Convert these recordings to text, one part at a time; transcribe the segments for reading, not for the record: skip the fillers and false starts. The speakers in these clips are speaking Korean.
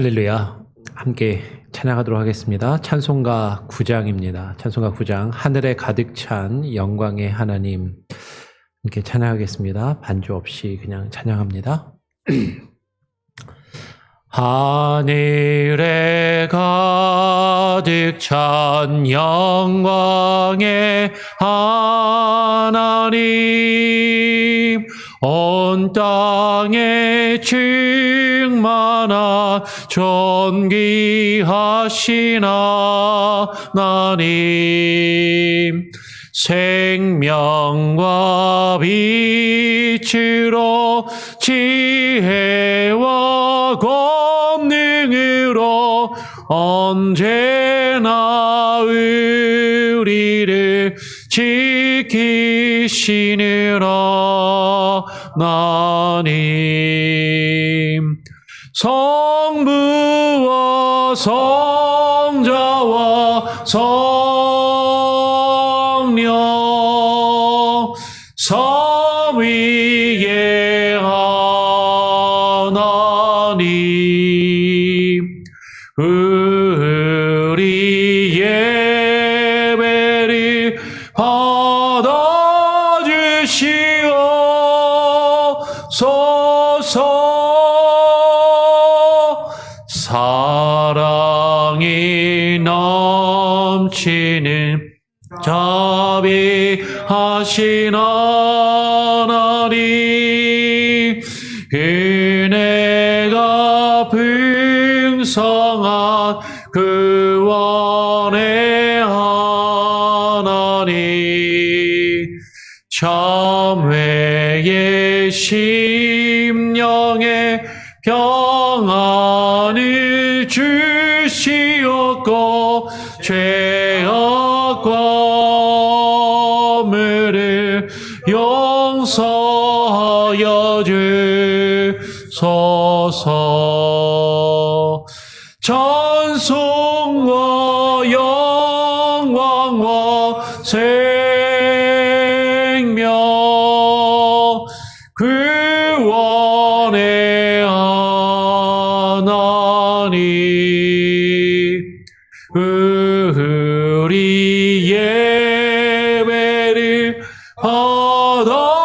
할렐루야. 함께 찬양하도록 하겠습니다. 찬송가 9장입니다. 찬송가 9장 하늘에 가득 찬 영광의 하나님, 함께 찬양하겠습니다. 반주 없이 그냥 찬양합니다. 하늘에 가득 찬 영광의 하나님, 온 땅에 충만한 존귀하신 하나님, 생명과 빛으로 지혜와 권능으로 언제나 우리를 지키시느라 하나님, 성부와 성자와 성령 삼위의 하나님, 우리 예배를 받아주시옵소서. 사랑이 넘치는 자비하신 하나님, 은혜가 풍성한 구원의 하나님, 참회의 심령에 평안을 주시옵고 죄악과 물을 용서하여 주소서. 찬송과 영광과 생명 구원의 하나님, 우리 예배를 받아주시옵소서.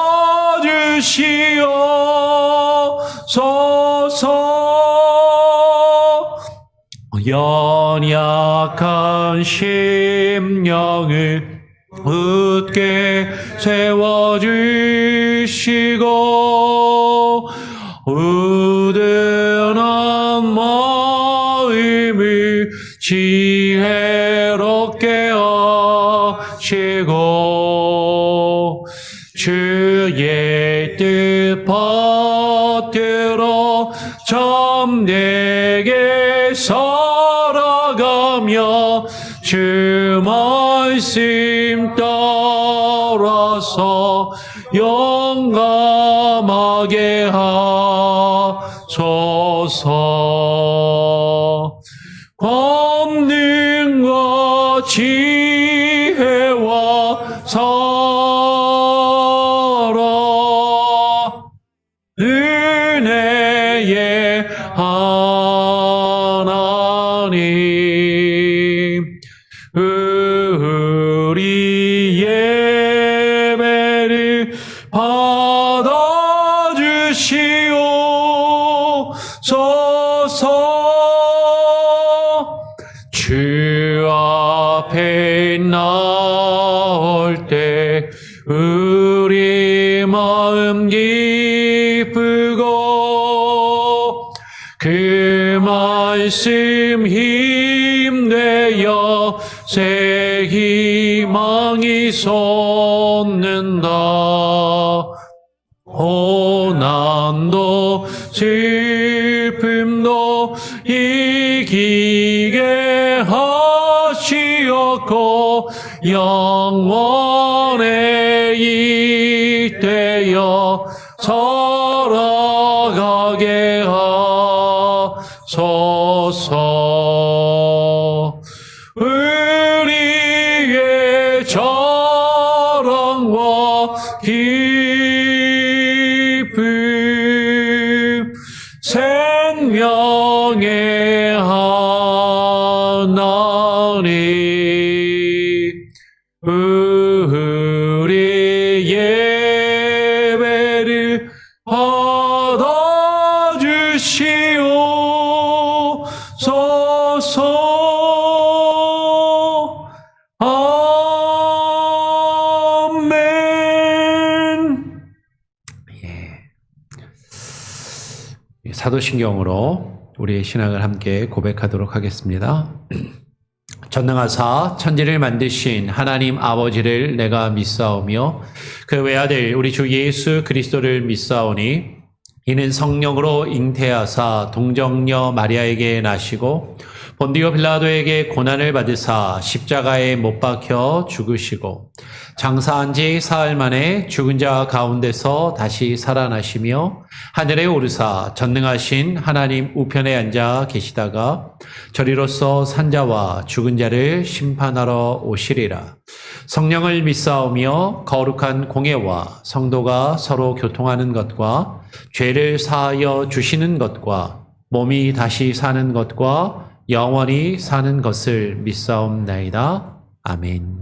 연약한 심령을 굳게 세워주시고 우둔한 마음을 지혜롭게 하시고 주의 뜻 받들어 참되게 살아가며 주 말씀 따라서 용감하게 하소서. 권능과 지혜와 사랑, 은혜의 하나님, 우리 예배를 받아주시옵소서. 주 앞에 나올 때 우리 마음 기쁘고 그 말씀 힘내어 새 희망이 솟는다. 고난도 슬픔도 이기게 하시었고 영원에 이때여 살아가게 하소서. 우리의 자랑과 기쁨 생명의 우리 예배를 받아주시옵소서. 사도신경으로 우리의 신앙을 함께 고백하도록 하겠습니다. 전능하사 천지를 만드신 하나님 아버지를 내가 믿사오며 그 외아들 우리 주 예수 그리스도를 믿사오니 이는 성령으로 잉태하사 동정녀 마리아에게 나시고 본디오 빌라도에게 고난을 받으사 십자가에 못 박혀 죽으시고 장사한 지 사흘 만에 죽은 자 가운데서 다시 살아나시며 하늘에 오르사 전능하신 하나님 우편에 앉아 계시다가 저리로서 산자와 죽은 자를 심판하러 오시리라. 성령을 믿사오며 거룩한 공예와 성도가 서로 교통하는 것과 죄를 사하여 주시는 것과 몸이 다시 사는 것과 영원히 사는 것을 믿사옵나이다. 아멘.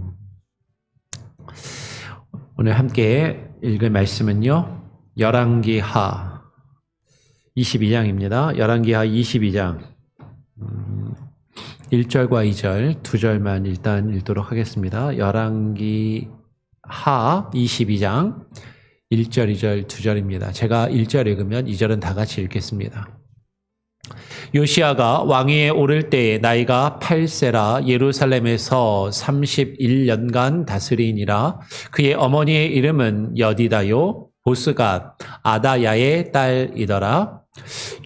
오늘 함께 읽을 말씀은요, 열왕기하 22장입니다. 열왕기하 22장 1절과 2절, 2절만 일단 읽도록 하겠습니다. 열왕기하 22장 1절, 2절, 2절입니다. 제가 1절 읽으면 2절은 다 같이 읽겠습니다. 요시야가 왕위에 오를 때에 나이가 8세라 예루살렘에서 31년간 다스리니라. 그의 어머니의 이름은 여디다요 보스갓 아다야의 딸이더라.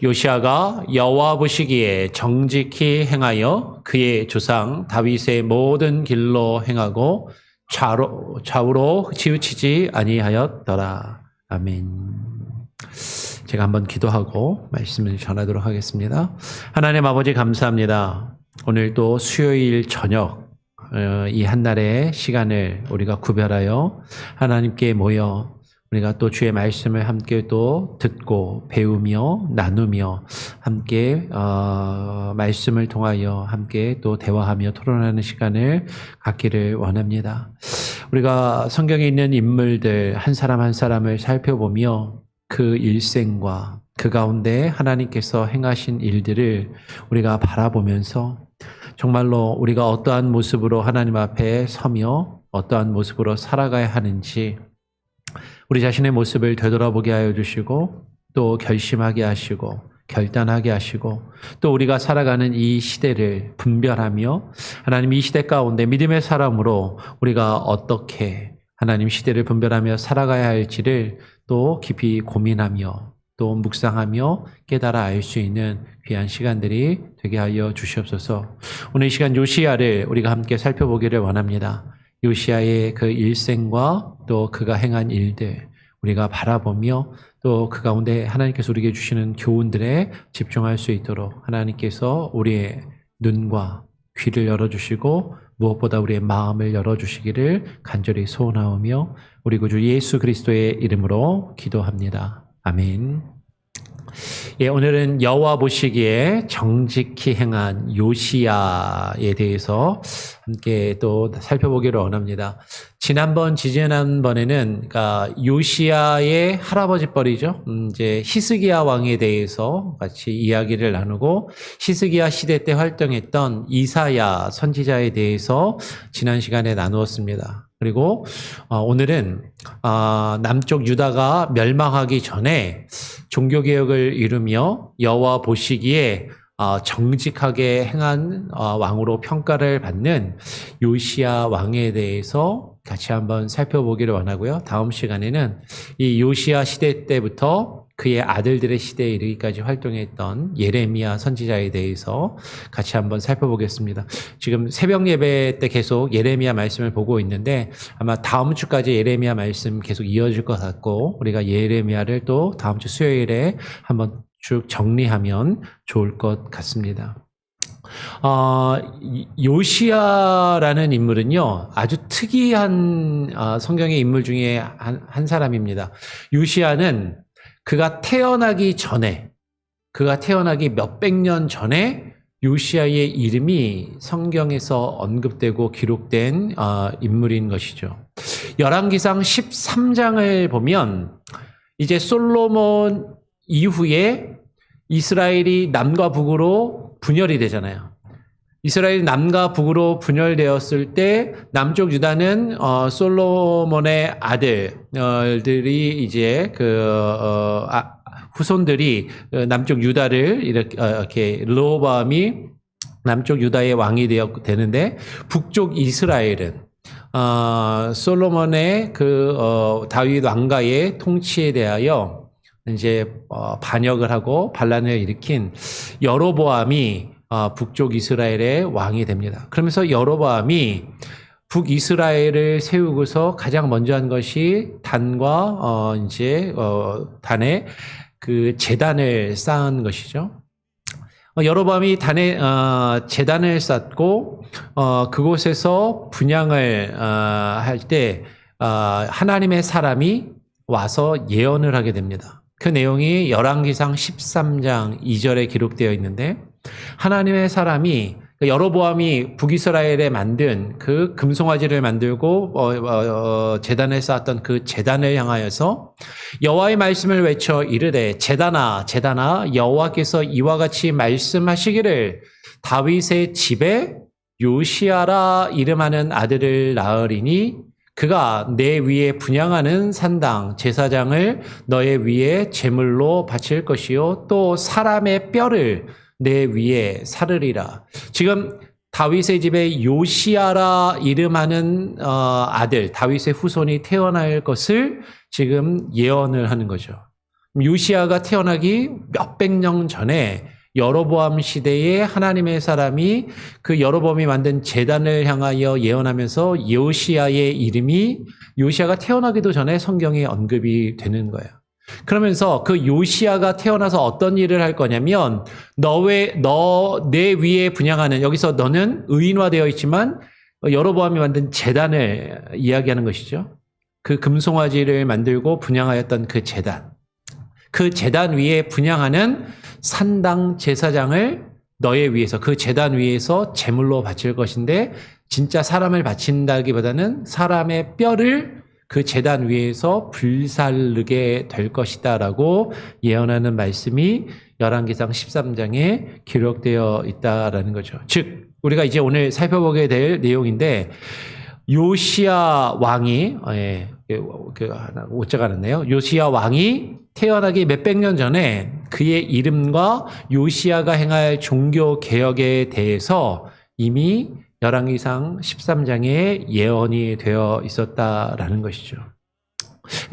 요시야가 여호와 보시기에 정직히 행하여 그의 조상 다윗의 모든 길로 행하고 좌우로 치우치지 아니하였더라. 아멘. 제가 한번 기도하고 말씀을 전하도록 하겠습니다. 하나님 아버지 감사합니다. 오늘 또 수요일 저녁 이 한날의 시간을 우리가 구별하여 하나님께 모여 우리가 또 주의 말씀을 함께 또 듣고 배우며 나누며 함께 말씀을 통하여 함께 또 대화하며 토론하는 시간을 갖기를 원합니다. 우리가 성경에 있는 인물들 한 사람 한 사람을 살펴보며 그 일생과 그 가운데 하나님께서 행하신 일들을 우리가 바라보면서 정말로 우리가 어떠한 모습으로 하나님 앞에 서며 어떠한 모습으로 살아가야 하는지 우리 자신의 모습을 되돌아보게 하여 주시고 또 결심하게 하시고 결단하게 하시고 또 우리가 살아가는 이 시대를 분별하며 하나님 이 시대 가운데 믿음의 사람으로 우리가 어떻게 하나님 시대를 분별하며 살아가야 할지를 또 깊이 고민하며 또 묵상하며 깨달아 알 수 있는 귀한 시간들이 되게 하여 주시옵소서. 오늘 이 시간 요시야를 우리가 함께 살펴보기를 원합니다. 요시야의 그 일생과 또 그가 행한 일들 우리가 바라보며 또 그 가운데 하나님께서 우리에게 주시는 교훈들에 집중할 수 있도록 하나님께서 우리의 눈과 귀를 열어주시고 무엇보다 우리의 마음을 열어주시기를 간절히 소원하오며 우리 구주 예수 그리스도의 이름으로 기도합니다. 아멘. 예, 오늘은 여호와 보시기에 정직히 행한 요시야에 대해서 함께 또 살펴보기를 원합니다. 지난번에는 그러니까 요시야의 할아버지 뻘이죠. 이제 히스기야 왕에 대해서 같이 이야기를 나누고 히스기야 시대 때 활동했던 이사야 선지자에 대해서 지난 시간에 나누었습니다. 그리고 오늘은 남쪽 유다가 멸망하기 전에 종교개혁을 이루며 여호와 보시기에 정직하게 행한 왕으로 평가를 받는 요시야 왕에 대해서 같이 한번 살펴보기를 원하고요. 다음 시간에는 이 요시야 시대 때부터 그의 아들들의 시대에 이르기까지 활동했던 예레미야 선지자에 대해서 같이 한번 살펴보겠습니다. 지금 새벽 예배 때 계속 예레미야 말씀을 보고 있는데 아마 다음 주까지 예레미야 말씀 계속 이어질 것 같고 우리가 예레미야를 또 다음 주 수요일에 한번 쭉 정리하면 좋을 것 같습니다. 요시야라는 인물은요, 아주 특이한 성경의 인물 중에 한 사람입니다. 요시야는 그가 태어나기 몇백 년 전에 요시아의 이름이 성경에서 언급되고 기록된 인물인 것이죠. 열왕기상 13장을 보면 이제 솔로몬 이후에 이스라엘이 남과 북으로 분열이 되잖아요. 이스라엘이 남과 북으로 분열되었을 때 남쪽 유다는 솔로몬의 아들들이 이제 후손들이 남쪽 유다를 이렇게 르호보암이 남쪽 유다의 왕이 되는데 북쪽 이스라엘은 솔로몬의 다윗 왕가의 통치에 대하여 이제 반역을 하고 반란을 일으킨 여로보암이 북쪽 이스라엘의 왕이 됩니다. 그러면서 여로보암이 북이스라엘을 세우고서 가장 먼저 한 것이 단과 단에 그 제단을 쌓은 것이죠. 여로보암이 단에 제단을 쌓고 그곳에서 분향을 할 때 하나님의 사람이 와서 예언을 하게 됩니다. 그 내용이 열왕기상 13장 2절에 기록되어 있는데 하나님의 사람이 여로보암이 북이스라엘에 만든 그 금송아지를 만들고 제단을 쌓았던 그 제단을 향하여서 여호와의 말씀을 외쳐 이르되 제단아 제단아 여호와께서 이와 같이 말씀하시기를 다윗의 집에 요시아라 이름하는 아들을 낳으리니 그가 내 위에 분향하는 산당 제사장을 너의 위에 제물로 바칠 것이요 또 사람의 뼈를 내 위에 사르리라. 지금 다윗의 집에 요시아라 이름하는 아들 다윗의 후손이 태어날 것을 지금 예언을 하는 거죠. 요시아가 태어나기 몇백 년 전에 여로보암 시대에 하나님의 사람이 그 여로보암이 만든 제단을 향하여 예언하면서 요시아의 이름이 요시아가 태어나기도 전에 성경에 언급이 되는 거예요. 그러면서 그 요시아가 태어나서 어떤 일을 할 거냐면 내 위에 분향하는, 여기서 너는 의인화되어 있지만 여로보암이 만든 제단을 이야기하는 것이죠. 그 금송아지를 만들고 분향하였던 그 제단 위에 분향하는 산당 제사장을 너의 위에서, 그 제단 위에서 제물로 바칠 것인데 진짜 사람을 바친다기보다는 사람의 뼈를 그 제단 위에서 불살르게 될 것이다 라고 예언하는 말씀이 열왕기상 13장에 기록되어 있다라는 거죠. 즉 우리가 이제 오늘 살펴보게 될 내용인데 요시아 왕이 오자가 않았네요. 요시아 왕이 태어나기 몇백 년 전에 그의 이름과 요시아가 행할 종교 개혁에 대해서 이미 열왕기상 13장에 예언이 되어 있었다라는 것이죠.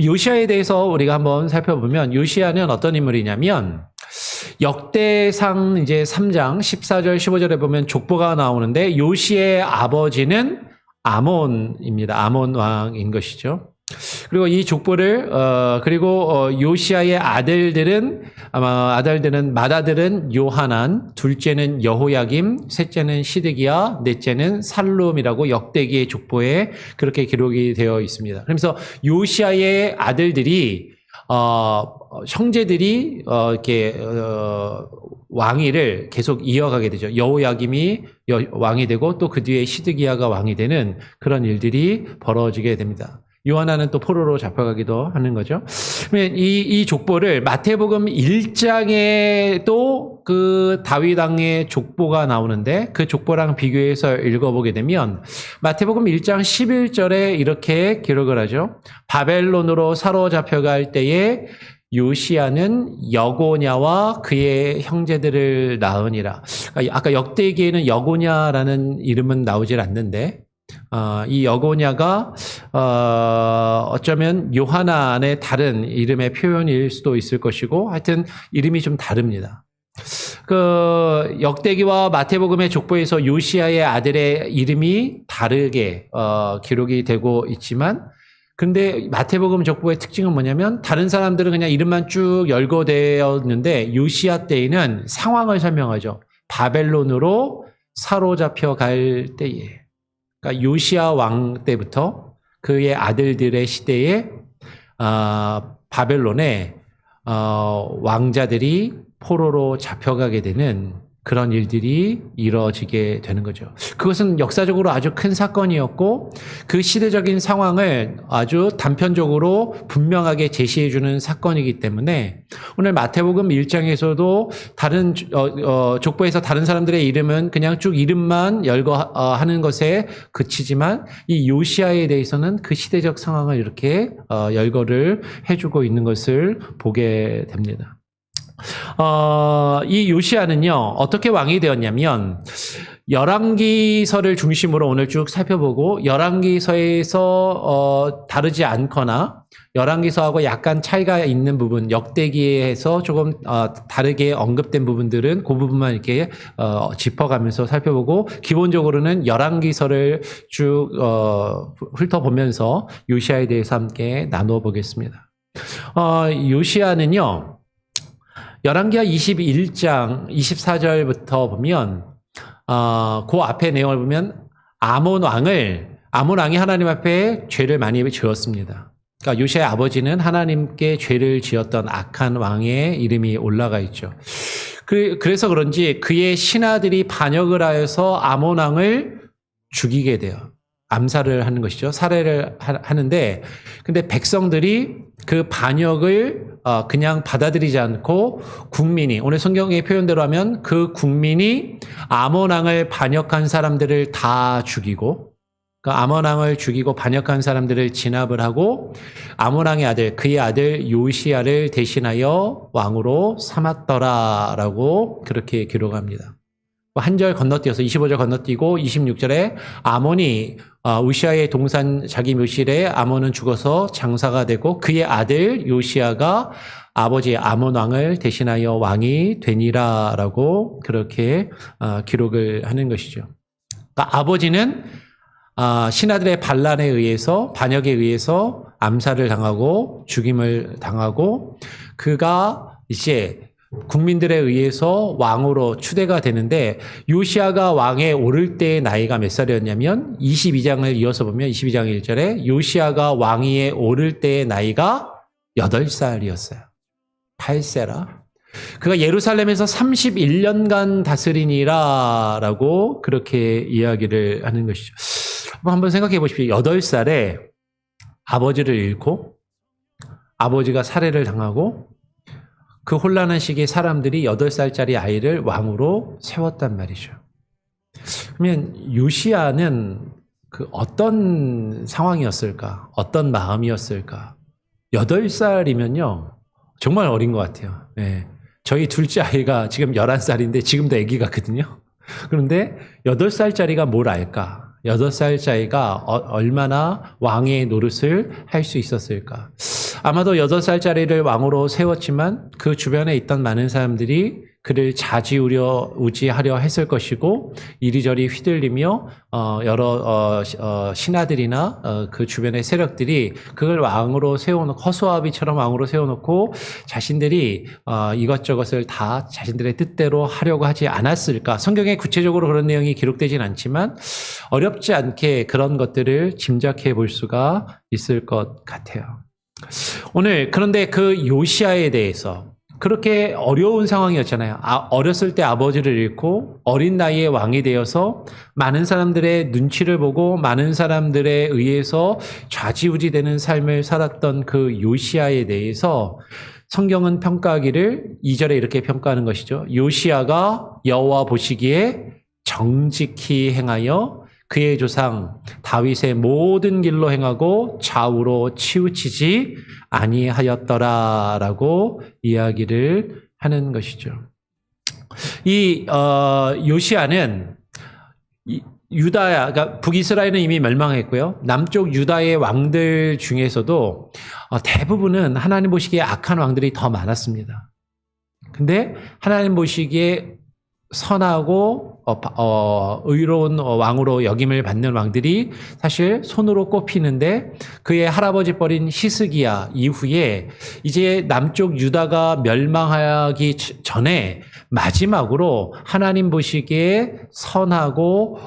요시아에 대해서 우리가 한번 살펴보면 요시아는 어떤 인물이냐면 역대상 이제 3장 14절 15절에 보면 족보가 나오는데 요시의 아버지는 아몬입니다. 아몬 왕인 것이죠. 그리고 이 족보를 요시아의 아들들은 맏아들은 요하난, 둘째는 여호야김, 셋째는 시드기야, 넷째는 살룸이라고 역대기의 족보에 그렇게 기록이 되어 있습니다. 그래서 요시아의 아들들이 형제들이 왕위를 계속 이어가게 되죠. 여호야김이 왕이 되고 또 그 뒤에 시드기야가 왕이 되는 그런 일들이 벌어지게 됩니다. 요하나는 또 포로로 잡혀가기도 하는 거죠. 이 족보를 마태복음 1장에도 그 다윗 왕의 족보가 나오는데 그 족보랑 비교해서 읽어보게 되면 마태복음 1장 11절에 이렇게 기록을 하죠. 바벨론으로 사로잡혀갈 때에 요시아는 여고냐와 그의 형제들을 낳으니라. 아까 역대기에는 여고냐라는 이름은 나오질 않는데 이 여고냐가 어쩌면 요하난의 다른 이름의 표현일 수도 있을 것이고 하여튼 이름이 좀 다릅니다. 그 역대기와 마태복음의 족보에서 요시아의 아들의 이름이 다르게 기록이 되고 있지만 근데 마태복음 족보의 특징은 뭐냐면 다른 사람들은 그냥 이름만 쭉 열거되었는데 요시아 때에는 상황을 설명하죠. 바벨론으로 사로잡혀 갈 때에, 그러니까 요시아 왕 때부터 그의 아들들의 시대에 바벨론에 왕자들이 포로로 잡혀가게 되는 그런 일들이 이루어지게 되는 거죠. 그것은 역사적으로 아주 큰 사건이었고 그 시대적인 상황을 아주 단편적으로 분명하게 제시해주는 사건이기 때문에 오늘 마태복음 1장에서도 다른 족보에서 다른 사람들의 이름은 그냥 쭉 이름만 열거하는 것에 그치지만 이 요시아에 대해서는 그 시대적 상황을 이렇게 열거를 해주고 있는 것을 보게 됩니다. 이 요시아는요, 어떻게 왕이 되었냐면, 열왕기서를 중심으로 오늘 쭉 살펴보고, 열왕기서에서 다르지 않거나, 열왕기서하고 약간 차이가 있는 부분, 역대기에서 조금 다르게 언급된 부분들은 그 부분만 이렇게 짚어가면서 살펴보고, 기본적으로는 열왕기서를 쭉 훑어보면서 요시아에 대해서 함께 나누어 보겠습니다. 요시아는요, 열왕기하 21장 24절부터 보면 그 앞에 내용을 보면 아몬 왕이 하나님 앞에 죄를 많이 지었습니다. 그러니까 요시아의 아버지는 하나님께 죄를 지었던 악한 왕의 이름이 올라가 있죠. 그래서 그런지 그의 신하들이 반역을 하여서 아몬 왕을 죽이게 돼요. 암살을 하는 것이죠. 살해를 하는데 근데 백성들이 그 반역을 그냥 받아들이지 않고 국민이, 오늘 성경의 표현대로 하면 그 국민이 아몬 왕을 반역한 사람들을 다 죽이고, 그 아몬 왕을 죽이고 반역한 사람들을 진압을 하고 아몬 왕의 아들, 그의 아들 요시아를 대신하여 왕으로 삼았더라라고 그렇게 기록합니다. 한 절 건너뛰어서 25절 건너뛰고 26절에 아몬이 우시아의 동산 자기 묘실에 아몬은 죽어서 장사가 되고 그의 아들 요시아가 아버지 아몬 왕을 대신하여 왕이 되니라라고 그렇게 기록을 하는 것이죠. 그러니까 아버지는 신하들의 반란에 의해서, 반역에 의해서 암살을 당하고 죽임을 당하고 그가 이제 국민들에 의해서 왕으로 추대가 되는데 요시아가 왕에 오를 때의 나이가 몇 살이었냐면 22장을 이어서 보면 22장 1절에 요시아가 왕위에 오를 때의 나이가 8살이었어요. 8세라. 그가 예루살렘에서 31년간 다스리니라 라고 그렇게 이야기를 하는 것이죠. 한번 생각해 보십시오. 8살에 아버지를 잃고 아버지가 살해를 당하고 그 혼란한 시기에 사람들이 8살짜리 아이를 왕으로 세웠단 말이죠. 그러면 요시아는 그 어떤 상황이었을까? 어떤 마음이었을까? 8살이면요. 정말 어린 것 같아요. 네. 저희 둘째 아이가 지금 11살인데 지금도 아기 같거든요. 그런데 8살짜리가 뭘 알까? 8살짜리가 얼마나 왕의 노릇을 할 수 있었을까? 아마도 8살짜리를 왕으로 세웠지만 그 주변에 있던 많은 사람들이 그를 좌지우지하려 했을 것이고 이리저리 휘둘리며 여러 신하들이나 그 주변의 세력들이 그걸 왕으로 세워놓고 허수아비처럼 왕으로 세워놓고 자신들이 이것저것을 다 자신들의 뜻대로 하려고 하지 않았을까? 성경에 구체적으로 그런 내용이 기록되진 않지만 어렵지 않게 그런 것들을 짐작해 볼 수가 있을 것 같아요. 오늘 그런데 그 요시아에 대해서 그렇게 어려운 상황이었잖아요. 어렸을 때 아버지를 잃고 어린 나이에 왕이 되어서 많은 사람들의 눈치를 보고 많은 사람들에 의해서 좌지우지되는 삶을 살았던 그 요시아에 대해서 성경은 평가하기를 2절에 이렇게 평가하는 것이죠. 요시아가 여호와 보시기에 정직히 행하여 그의 조상 다윗의 모든 길로 행하고 좌우로 치우치지 아니하였더라라고 이야기를 하는 것이죠. 이 요시아는 유다야, 그러니까 북이스라엘은 이미 멸망했고요. 남쪽 유다의 왕들 중에서도 대부분은 하나님 보시기에 악한 왕들이 더 많았습니다. 근데 하나님 보시기에 선하고 의로운 왕으로 역임을 받는 왕들이 사실 손으로 꼽히는데 그의 할아버지 뻘인 히스기야 이후에 이제 남쪽 유다가 멸망하기 전에 마지막으로 하나님 보시기에 선하고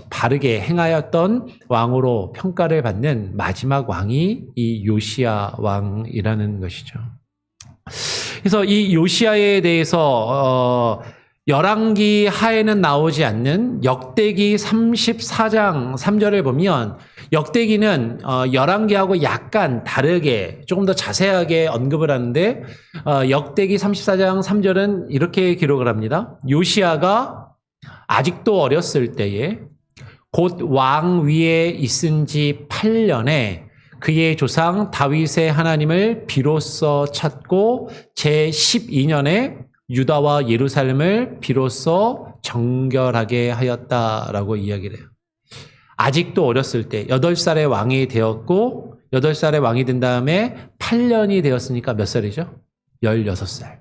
바르게 행하였던 왕으로 평가를 받는 마지막 왕이 이 요시야 왕이라는 것이죠. 그래서 이 요시야에 대해서 열왕기 하에는 나오지 않는 역대기 34장 3절을 보면 역대기는 열왕기하고 약간 다르게 조금 더 자세하게 언급을 하는데 역대기 34장 3절은 이렇게 기록을 합니다. 요시야가 아직도 어렸을 때에 곧 왕 위에 있은 지 8년에 그의 조상 다윗의 하나님을 비로소 찾고 제12년에 유다와 예루살렘을 비로소 정결하게 하였다라고 이야기를 해요. 아직도 어렸을 때 8살의 왕이 되었고 8살의 왕이 된 다음에 8년이 되었으니까 몇 살이죠? 16살.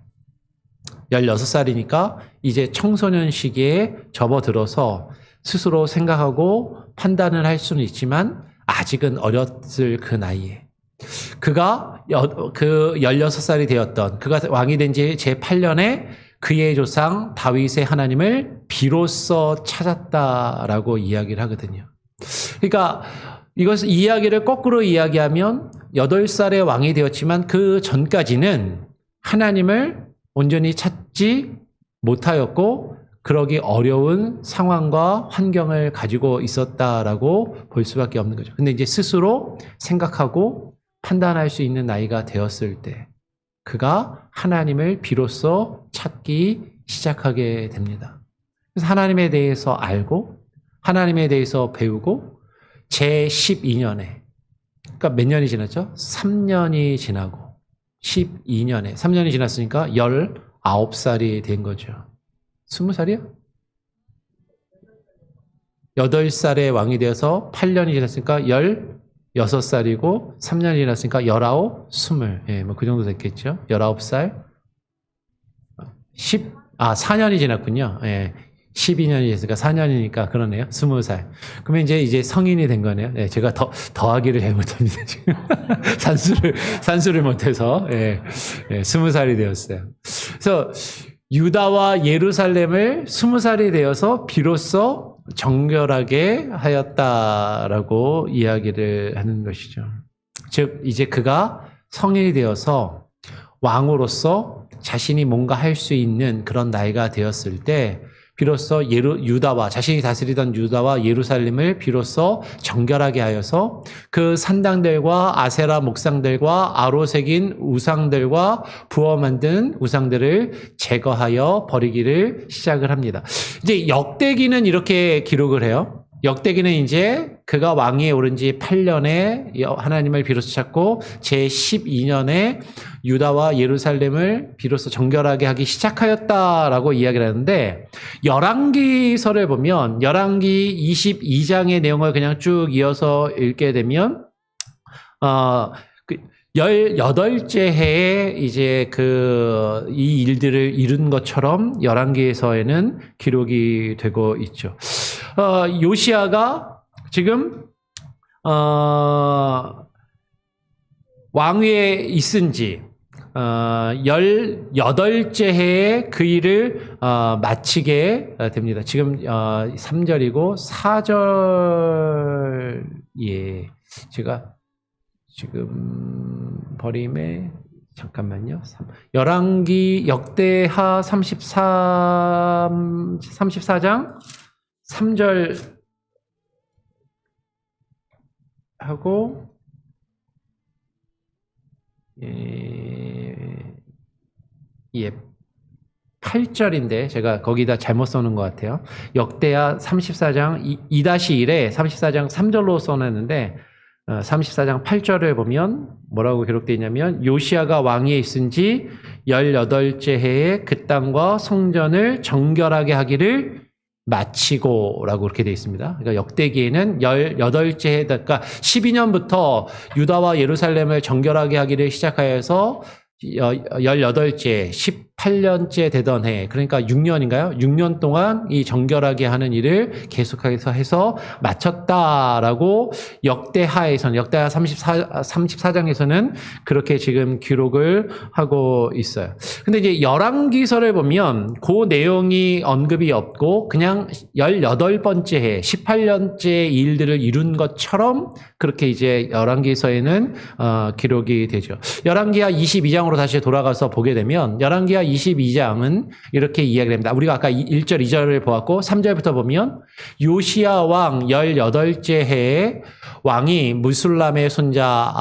16살이니까 이제 청소년 시기에 접어들어서 스스로 생각하고 판단을 할 수는 있지만 아직은 어렸을 그 나이에 그가 그 16살이 되었던 그가 왕이 된 지 제8년에 그의 조상 다윗의 하나님을 비로소 찾았다라고 이야기를 하거든요. 그러니까 이것을 이야기를 거꾸로 이야기하면 8살의 왕이 되었지만 그 전까지는 하나님을 온전히 찾지 못하였고 그러기 어려운 상황과 환경을 가지고 있었다라고 볼 수밖에 없는 거죠. 근데 이제 스스로 생각하고 판단할 수 있는 나이가 되었을 때 그가 하나님을 비로소 찾기 시작하게 됩니다. 그래서 하나님에 대해서 알고 하나님에 대해서 배우고 제12년에 그러니까 몇 년이 지났죠? 3년이 지나고 12년에 3년이 지났으니까 19살이 된 거죠. 20살이요? 8살의 왕이 되어서 8년이 지났으니까 16살이고 3년이 지났으니까 19, 20. 예, 뭐 그 정도 됐겠죠. 19살. 4년이 지났군요. 예. 12년이 됐으니까 4년이니까 그러네요. 20살. 그러면 이제 성인이 된 거네요. 예, 제가 더하기를 잘 못합니다. 지금. 산수를 못해서. 예, 20살이 되었어요. 그래서 유다와 예루살렘을 20살이 되어서 비로소 정결하게 하였다라고 이야기를 하는 것이죠. 즉 이제 그가 성인이 되어서 왕으로서 자신이 뭔가 할 수 있는 그런 나이가 되었을 때 비로소 유다와 자신이 다스리던 유다와 예루살렘을 비로소 정결하게 하여서 그 산당들과 아세라 목상들과 아로 새긴 우상들과 부어 만든 우상들을 제거하여 버리기를 시작을 합니다. 이제 역대기는 이렇게 기록을 해요. 역대기는 이제 그가 왕위에 오른 지 8년에 하나님을 비로소 찾고 제12년에 유다와 예루살렘을 비로소 정결하게 하기 시작하였다라고 이야기를 하는데 열왕기서를 보면 열왕기 22장의 내용을 그냥 쭉 이어서 읽게 되면 18째 해에 이제 이 일들을 이룬 것처럼 열왕기서에는 기록이 되고 있죠. 요시야가 지금 왕위에 있은 지 18째 해에 그 일을 마치게 됩니다. 지금 3절이고 4절 제가 지금 버림에 잠깐만요. 열왕기 역대하 34장 3절 하고 8절인데 제가 거기다 잘못 써놓은 것 같아요. 역대하 34장 2-1에 34장 3절로 써놨는데 34장 8절을 보면 뭐라고 기록되어 있냐면 요시야가 왕위에 있은 지 18째 해에 그 땅과 성전을 정결하게 하기를 마치고 라고 그렇게 되어 있습니다. 그러니까 역대기에는 18째 해, 그러니까 12년부터 유다와 예루살렘을 정결하게 하기를 시작하여서 18째, 18년째 되던 해, 그러니까 6년인가요? 6년 동안 이 정결하게 하는 일을 계속해서 해서 마쳤다라고 역대하 34장에서는 그렇게 지금 기록을 하고 있어요. 근데 이제 열왕기서를 보면 그 내용이 언급이 없고 그냥 18번째 해, 18년째 일들을 이룬 것처럼 그렇게 이제 열왕기서에는 기록이 되죠. 열왕기하 22장으로 다시 돌아가서 보게 되면 열왕기하 22장은 이렇게 이야기를 합니다. 우리가 아까 1절, 2절을 보았고 3절부터 보면 요시야 왕 18째 해에 왕이 무술람의 손자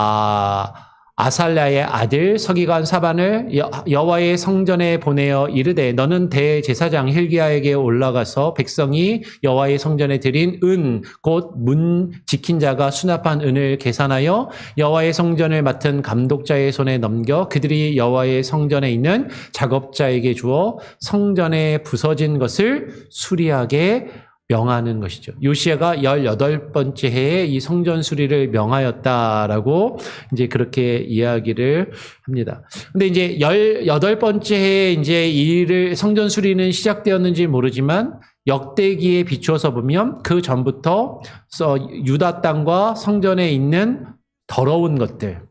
아살랴의 아들 서기관 사반을 여호와의 성전에 보내어 이르되 너는 대제사장 hil기야에게 올라가서 백성이 여호와의 성전에 드린 은 곧 문 지킨 자가 수납한 은을 계산하여 여호와의 성전을 맡은 감독자의 손에 넘겨 그들이 여호와의 성전에 있는 작업자에게 주어 성전에 부서진 것을 수리하게 명하는 것이죠. 요시야가 18번째 해에 이 성전 수리를 명하였다라고 이제 그렇게 이야기를 합니다. 근데 이제 18번째 해에 이제 성전 수리는 시작되었는지 모르지만 역대기에 비추어서 보면 그 전부터 유다 땅과 성전에 있는 더러운 것들,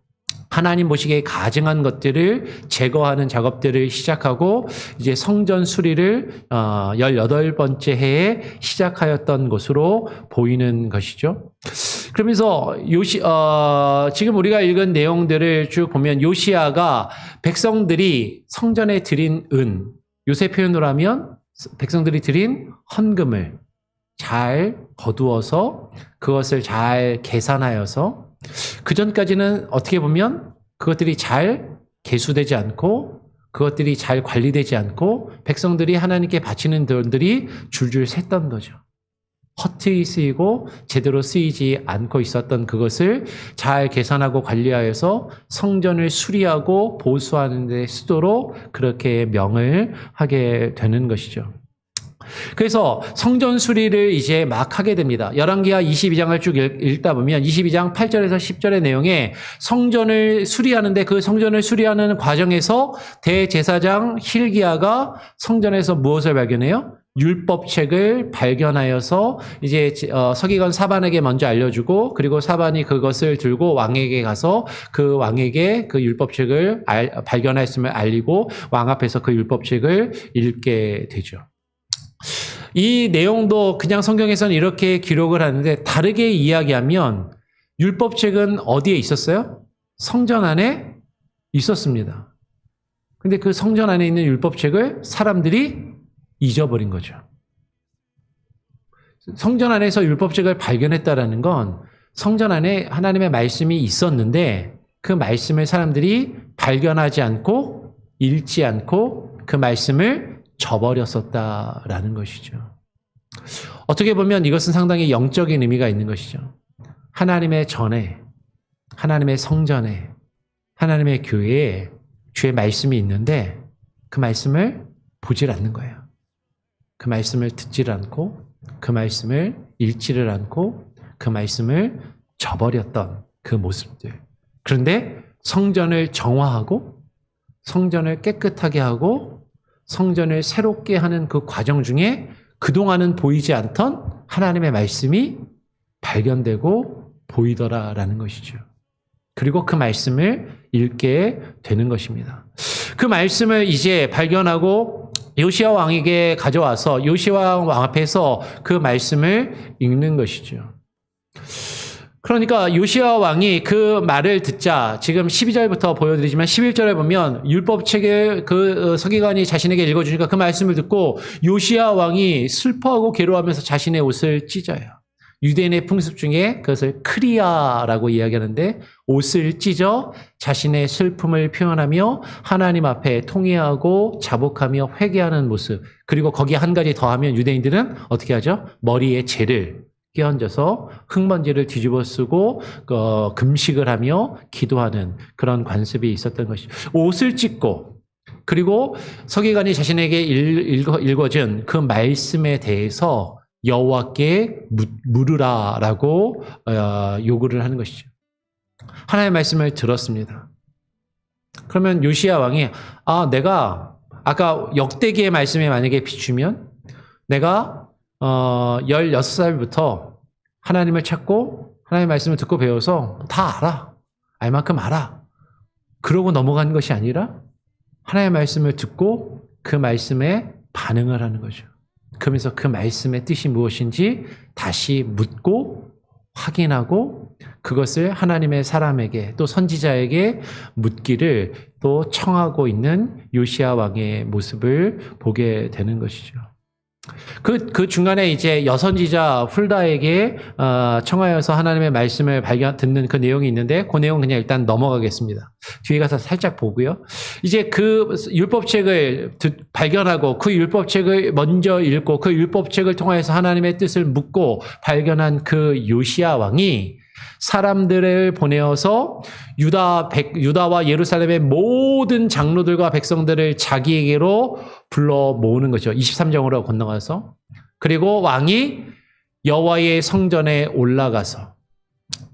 하나님 보시기에 가증한 것들을 제거하는 작업들을 시작하고 이제 성전 수리를 18번째 해에 시작하였던 것으로 보이는 것이죠. 그러면서 지금 우리가 읽은 내용들을 쭉 보면 요시야가 백성들이 성전에 드린 은, 요새 표현으로 하면 백성들이 드린 헌금을 잘 거두어서 그것을 잘 계산하여서 그 전까지는 어떻게 보면 그것들이 잘 계수되지 않고 그것들이 잘 관리되지 않고 백성들이 하나님께 바치는 돈들이 줄줄 샜던 거죠. 허투루 쓰이고 제대로 쓰이지 않고 있었던 그것을 잘 계산하고 관리하여서 성전을 수리하고 보수하는 데 쓰도록 그렇게 명을 하게 되는 것이죠. 그래서 성전 수리를 이제 막 하게 됩니다. 열왕기하 22장을 쭉 읽다 보면 22장 8절에서 10절의 내용에 성전을 수리하는데 그 성전을 수리하는 과정에서 대제사장 hil기야가 성전에서 무엇을 발견해요? 율법책을 발견하여서 이제 서기관 사반에게 먼저 알려주고 그리고 사반이 그것을 들고 왕에게 가서 그 왕에게 그 율법책을 발견하였음을 알리고 왕 앞에서 그 율법책을 읽게 되죠. 이 내용도 그냥 성경에서는 이렇게 기록을 하는데 다르게 이야기하면 율법책은 어디에 있었어요? 성전 안에 있었습니다. 근데 그 성전 안에 있는 율법책을 사람들이 잊어버린 거죠. 성전 안에서 율법책을 발견했다라는 건 성전 안에 하나님의 말씀이 있었는데 그 말씀을 사람들이 발견하지 않고 읽지 않고 그 말씀을 저버렸었다라는 것이죠. 어떻게 보면 이것은 상당히 영적인 의미가 있는 것이죠. 하나님의 전에, 하나님의 성전에, 하나님의 교회에 주의 말씀이 있는데 그 말씀을 보질 않는 거예요. 그 말씀을 듣질 않고 그 말씀을 읽지를 않고 그 말씀을 저버렸던 그 모습들. 그런데 성전을 정화하고 성전을 깨끗하게 하고 성전을 새롭게 하는 그 과정 중에 그동안은 보이지 않던 하나님의 말씀이 발견되고 보이더라라는 것이죠. 그리고 그 말씀을 읽게 되는 것입니다. 그 말씀을 이제 발견하고 요시야 왕에게 가져와서 요시야 왕 앞에서 그 말씀을 읽는 것이죠. 그러니까 요시야 왕이 그 말을 듣자 지금 12절부터 보여드리지만 11절에 보면 율법책을 그 서기관이 자신에게 읽어주니까 그 말씀을 듣고 요시야 왕이 슬퍼하고 괴로워하면서 자신의 옷을 찢어요. 유대인의 풍습 중에 그것을 크리아라고 이야기하는데 옷을 찢어 자신의 슬픔을 표현하며 하나님 앞에 통회하고 자복하며 회개하는 모습. 그리고 거기에 한 가지 더하면 유대인들은 어떻게 하죠? 머리에 재를 끼얹어서 흙먼지를 뒤집어 쓰고 금식을 하며 기도하는 그런 관습이 있었던 것이죠. 옷을 찢고 그리고 서기관이 자신에게 읽어준 그 말씀에 대해서 여호와께 물으라라고 요구를 하는 것이죠. 하나님의 말씀을 들었습니다. 그러면 요시야 왕이 내가 아까 역대기의 말씀에 만약에 비추면 내가 16살부터 하나님을 찾고 하나님의 말씀을 듣고 배워서 다 알아. 알 만큼 알아. 그러고 넘어간 것이 아니라 하나님의 말씀을 듣고 그 말씀에 반응을 하는 거죠. 그러면서 그 말씀의 뜻이 무엇인지 다시 묻고 확인하고 그것을 하나님의 사람에게 또 선지자에게 묻기를 또 또 청하고 있는 요시야 왕의 모습을 보게 되는 것이죠. 그 중간에 이제 여선지자 훌다에게 청하여서 하나님의 말씀을 듣는 그 내용이 있는데 그 내용 그냥 일단 넘어가겠습니다. 뒤에 가서 살짝 보고요. 이제 그 율법책을 발견하고 그 율법책을 먼저 읽고 그 율법책을 통하여서 하나님의 뜻을 묻고 발견한 그 요시야 왕이 사람들을 보내어서 유다와 예루살렘의 모든 장로들과 백성들을 자기에게로 불러 모으는 거죠. 23장으로 건너가서. 그리고 왕이 여호와의 성전에 올라가서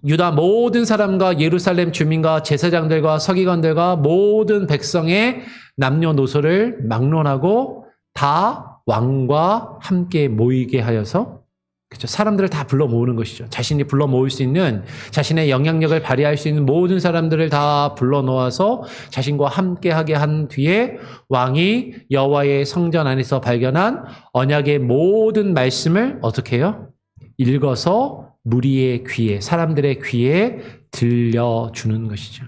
유다 모든 사람과 예루살렘 주민과 제사장들과 서기관들과 모든 백성의 남녀노소를 막론하고 다 왕과 함께 모이게 하여서 그렇죠. 사람들을 다 불러 모으는 것이죠. 자신이 불러 모을 수 있는 자신의 영향력을 발휘할 수 있는 모든 사람들을 다 불러 놓아서 자신과 함께하게 한 뒤에 왕이 여호와의 성전 안에서 발견한 언약의 모든 말씀을 어떻게 해요? 읽어서 무리의 귀에, 사람들의 귀에 들려주는 것이죠.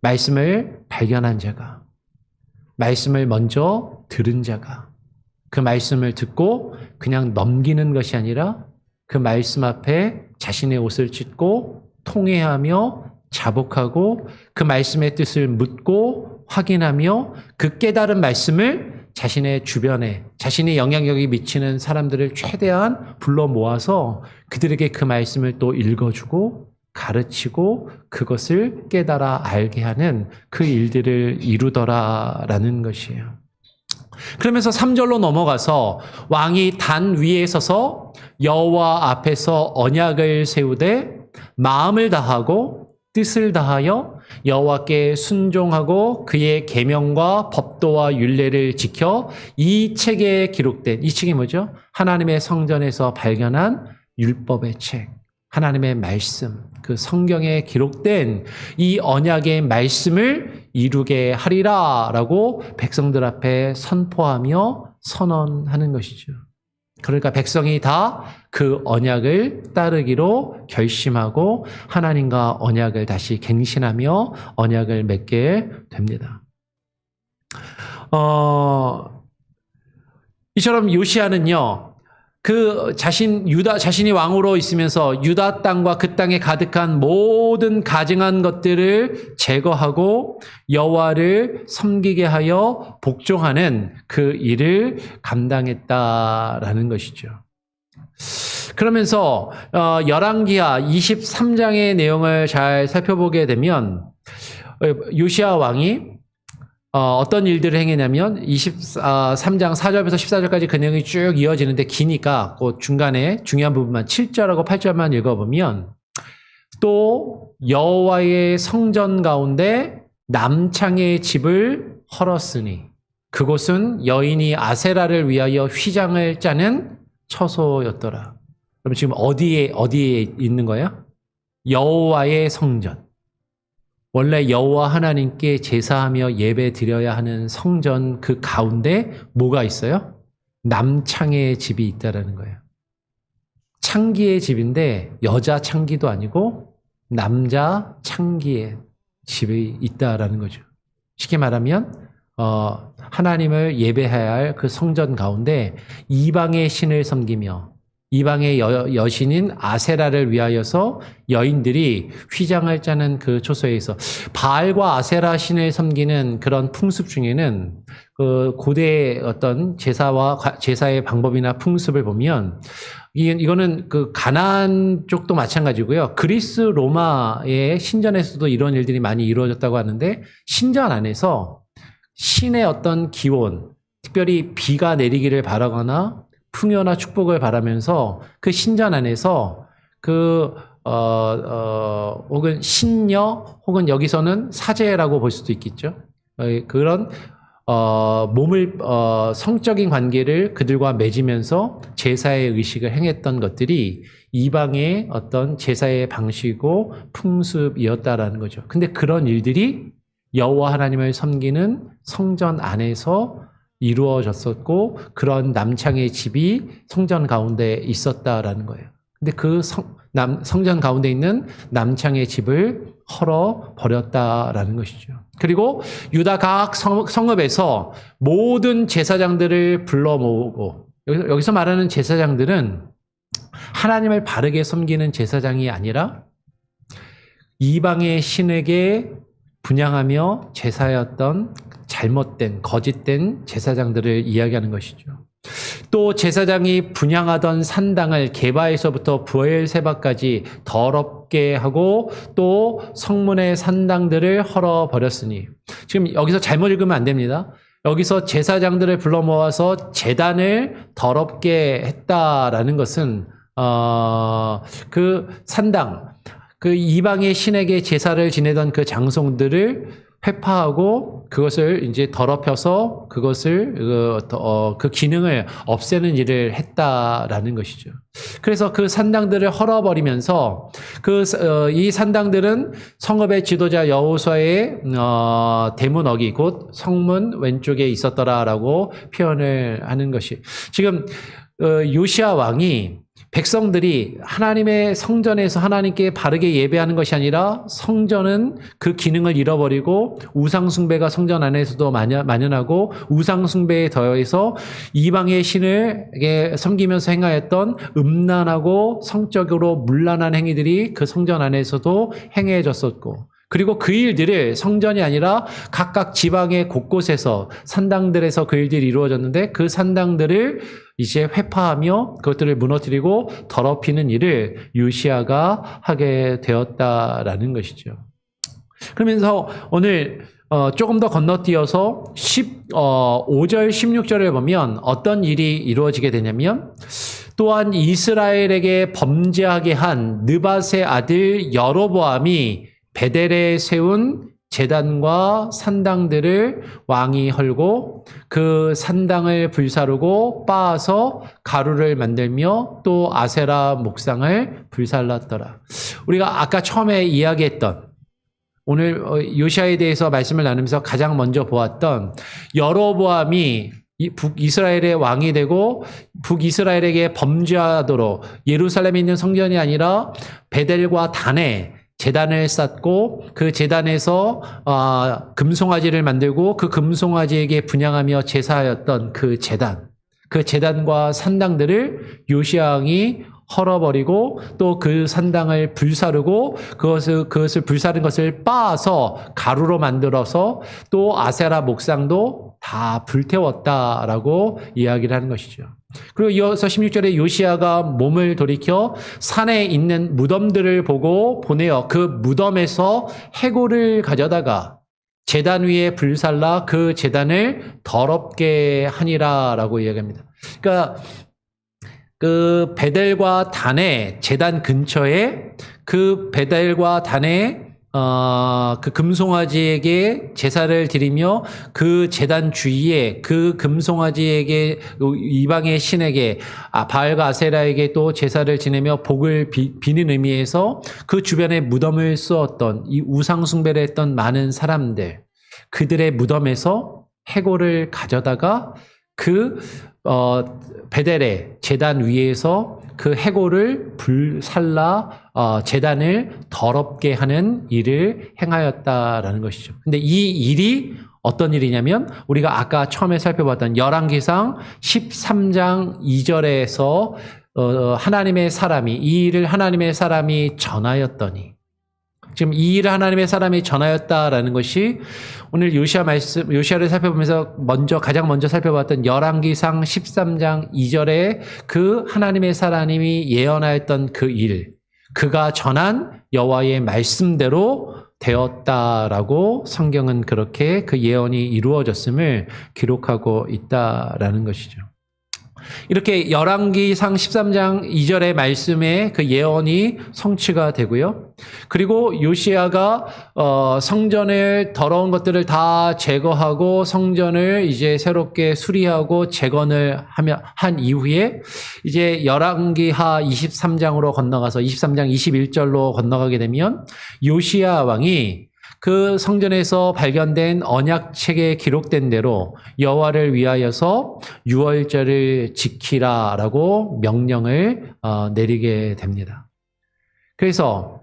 말씀을 발견한 자가, 말씀을 먼저 들은 자가 그 말씀을 듣고 그냥 넘기는 것이 아니라 그 말씀 앞에 자신의 옷을 찢고 통회하며 자복하고 그 말씀의 뜻을 묻고 확인하며 그 깨달은 말씀을 자신의 주변에 자신의 영향력이 미치는 사람들을 최대한 불러 모아서 그들에게 그 말씀을 또 읽어주고 가르치고 그것을 깨달아 알게 하는 그 일들을 이루더라라는 것이에요. 그러면서 3절로 넘어가서 왕이 단 위에 서서 여호와 앞에서 언약을 세우되 마음을 다하고 뜻을 다하여 여호와께 순종하고 그의 계명과 법도와 율례를 지켜 이 책에 기록된, 이 책이 뭐죠? 하나님의 성전에서 발견한 율법의 책, 하나님의 말씀, 그 성경에 기록된 이 언약의 말씀을 이루게 하리라 라고 백성들 앞에 선포하며 선언하는 것이죠. 그러니까 백성이 다 그 언약을 따르기로 결심하고 하나님과 언약을 다시 갱신하며 언약을 맺게 됩니다. 이처럼 요시야는요, 자신이 왕으로 있으면서 유다 땅과 그 땅에 가득한 모든 가증한 것들을 제거하고 여호와를 섬기게 하여 복종하는 그 일을 감당했다라는 것이죠. 그러면서 열왕기하 23장의 내용을 잘 살펴보게 되면 요시야 왕이 어떤 일들을 행했냐면 23장 4절부터 14절까지 그 내용이 쭉 이어지는데 기니까 그 중간에 중요한 부분만 7절하고 8절만 읽어보면 또 여호와의 성전 가운데 남창의 집을 헐었으니 그곳은 여인이 아세라를 위하여 휘장을 짜는 처소였더라. 그럼 지금 어디에 있는 거예요? 여호와의 성전. 원래 여호와 하나님께 제사하며 예배 드려야 하는 성전 그 가운데 뭐가 있어요? 남창의 집이 있다라는 거예요. 창기의 집인데 여자 창기도 아니고 남자 창기의 집이 있다라는 거죠. 쉽게 말하면 하나님을 예배해야 할 그 성전 가운데 이방의 신을 섬기며 이방의 여신인 아세라를 위하여서 여인들이 휘장을 짜는 그 초소에서 바알과 아세라 신을 섬기는 그런 풍습 중에는 그 고대의 어떤 제사의 방법이나 풍습을 보면 이거는 그 가나안 쪽도 마찬가지고요. 그리스 로마의 신전에서도 이런 일들이 많이 이루어졌다고 하는데 신전 안에서 신의 어떤 기원, 특별히 비가 내리기를 바라거나 풍요나 축복을 바라면서 그 신전 안에서 혹은 신녀 혹은 여기서는 사제라고 볼 수도 있겠죠. 그런 성적인 관계를 그들과 맺으면서 제사의 의식을 행했던 것들이 이방의 어떤 제사의 방식이고 풍습이었다라는 거죠. 근데 그런 일들이 여호와 하나님을 섬기는 성전 안에서 이루어졌었고 그런 남창의 집이 성전 가운데 있었다라는 거예요. 근데 그 성전 가운데 있는 남창의 집을 헐어 버렸다라는 것이죠. 그리고 유다 각 성읍에서 모든 제사장들을 불러 모으고, 여기서 말하는 제사장들은 하나님을 바르게 섬기는 제사장이 아니라 이방의 신에게 분향하며 제사였던 잘못된 거짓된 제사장들을 이야기하는 것이죠. 또 제사장이 분향하던 산당을 게바에서부터 브엘세바까지 더럽게 하고 또 성문의 산당들을 헐어버렸으니, 지금 여기서 잘못 읽으면 안 됩니다. 여기서 제사장들을 불러 모아서 제단을 더럽게 했다라는 것은 그 산당, 그 이방의 신에게 제사를 지내던 그 장송들을 회파하고 그것을 이제 더럽혀서 그것을 그 기능을 없애는 일을 했다라는 것이죠. 그래서 그 산당들을 헐어버리면서 이 산당들은 성읍의 지도자 여호수아의 대문어기 곧 성문 왼쪽에 있었더라라고 표현을 하는 것이, 지금 요시야 왕이 백성들이 하나님의 성전에서 하나님께 바르게 예배하는 것이 아니라 성전은 그 기능을 잃어버리고 우상숭배가 성전 안에서도 만연하고 우상숭배에 더해서 이방의 신을 섬기면서 행하였던 음란하고 성적으로 문란한 행위들이 그 성전 안에서도 행해졌었고, 그리고 그 일들을 성전이 아니라 각각 지방의 곳곳에서 산당들에서 그 일들이 이루어졌는데 그 산당들을 이제 회파하며 그것들을 무너뜨리고 더럽히는 일을 요시야가 하게 되었다라는 것이죠. 그러면서 오늘 조금 더 건너뛰어서 5절 16절을 보면 어떤 일이 이루어지게 되냐면, 또한 이스라엘에게 범죄하게 한 느밧의 아들 여로보암이 베델에 세운 제단과 산당들을 왕이 헐고 그 산당을 불사르고 빻아서 가루를 만들며 또 아세라 목상을 불살랐더라. 우리가 아까 처음에 이야기했던, 오늘 요시야에 대해서 말씀을 나누면서 가장 먼저 보았던 여로보암이 북이스라엘의 왕이 되고 북이스라엘에게 범죄하도록 예루살렘에 있는 성전이 아니라 베델과 단에 제단을 쌓고 그 제단에서 금송아지를 만들고 그 금송아지에게 분향하며 제사하였던 그 제단과 산당들을 요시야 왕이 헐어버리고 또 그 산당을 불사르고 그것을 불사른 것을 빻아서 가루로 만들어서 또 아세라 목상도 다 불태웠다라고 이야기를 하는 것이죠. 그리고 이어서 16절에 요시야가 몸을 돌이켜 산에 있는 무덤들을 보고 보내어 그 무덤에서 해골을 가져다가 제단 위에 불살라 그 제단을 더럽게 하니라라고 이야기합니다. 그러니까 그 베델과 단의 제단 근처에 그 베델과 단의 그 금송아지에게 제사를 드리며 그 제단 주위에 그 금송아지에게 이방의 신에게 바알과 아세라에게 또 제사를 지내며 복을 비는 의미에서 그 주변에 무덤을 쏘았던 이 우상 숭배를 했던 많은 사람들, 그들의 무덤에서 해골을 가져다가 그 베델의 제단 위에서 그 해골을 불살라 제단을 더럽게 하는 일을 행하였다라는 것이죠. 근데 이 일이 어떤 일이냐면 우리가 아까 처음에 살펴봤던 열왕기상 13장 2절에서 하나님의 사람이 이 일을 하나님의 사람이 전하였더니, 지금 이 일을 하나님의 사람이 전하였다라는 것이 오늘 요시야를 살펴보면서 가장 먼저 살펴봤던 열왕기상 13장 2절에 그 하나님의 사람이 예언하였던 그 일, 그가 전한 여호와의 말씀대로 되었다라고 성경은 그렇게 그 예언이 이루어졌음을 기록하고 있다라는 것이죠. 이렇게 열왕기상 13장 2절의 말씀에 그 예언이 성취가 되고요. 그리고 요시야가 성전을 더러운 것들을 다 제거하고 성전을 이제 새롭게 수리하고 재건을 한 이후에 이제 열왕기하 23장으로 건너가서 23장 21절로 건너가게 되면 요시야 왕이 그 성전에서 발견된 언약책에 기록된 대로 여호와를 위하여서 유월절을 지키라라고 명령을 내리게 됩니다. 그래서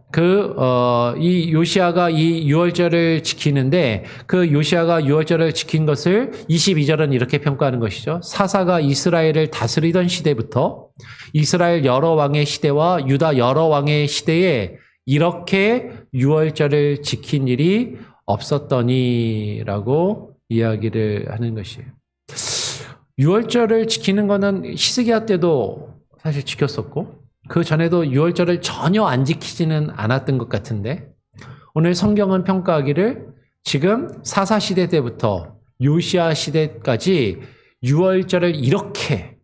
이 요시아가 이 유월절을 지키는데 그 요시아가 유월절을 지킨 것을 22절은 이렇게 평가하는 것이죠. 사사가 이스라엘을 다스리던 시대부터 이스라엘 여러 왕의 시대와 유다 여러 왕의 시대에 이렇게 유월절을 지킨 일이 없었더니라고 이야기를 하는 것이에요. 유월절을 지키는 거는 히스기야 때도 사실 지켰었고 그 전에도 유월절을 전혀 안 지키지는 않았던 것 같은데 오늘 성경은 평가하기를 지금 사사 시대 때부터 요시아 시대까지 유월절을 이렇게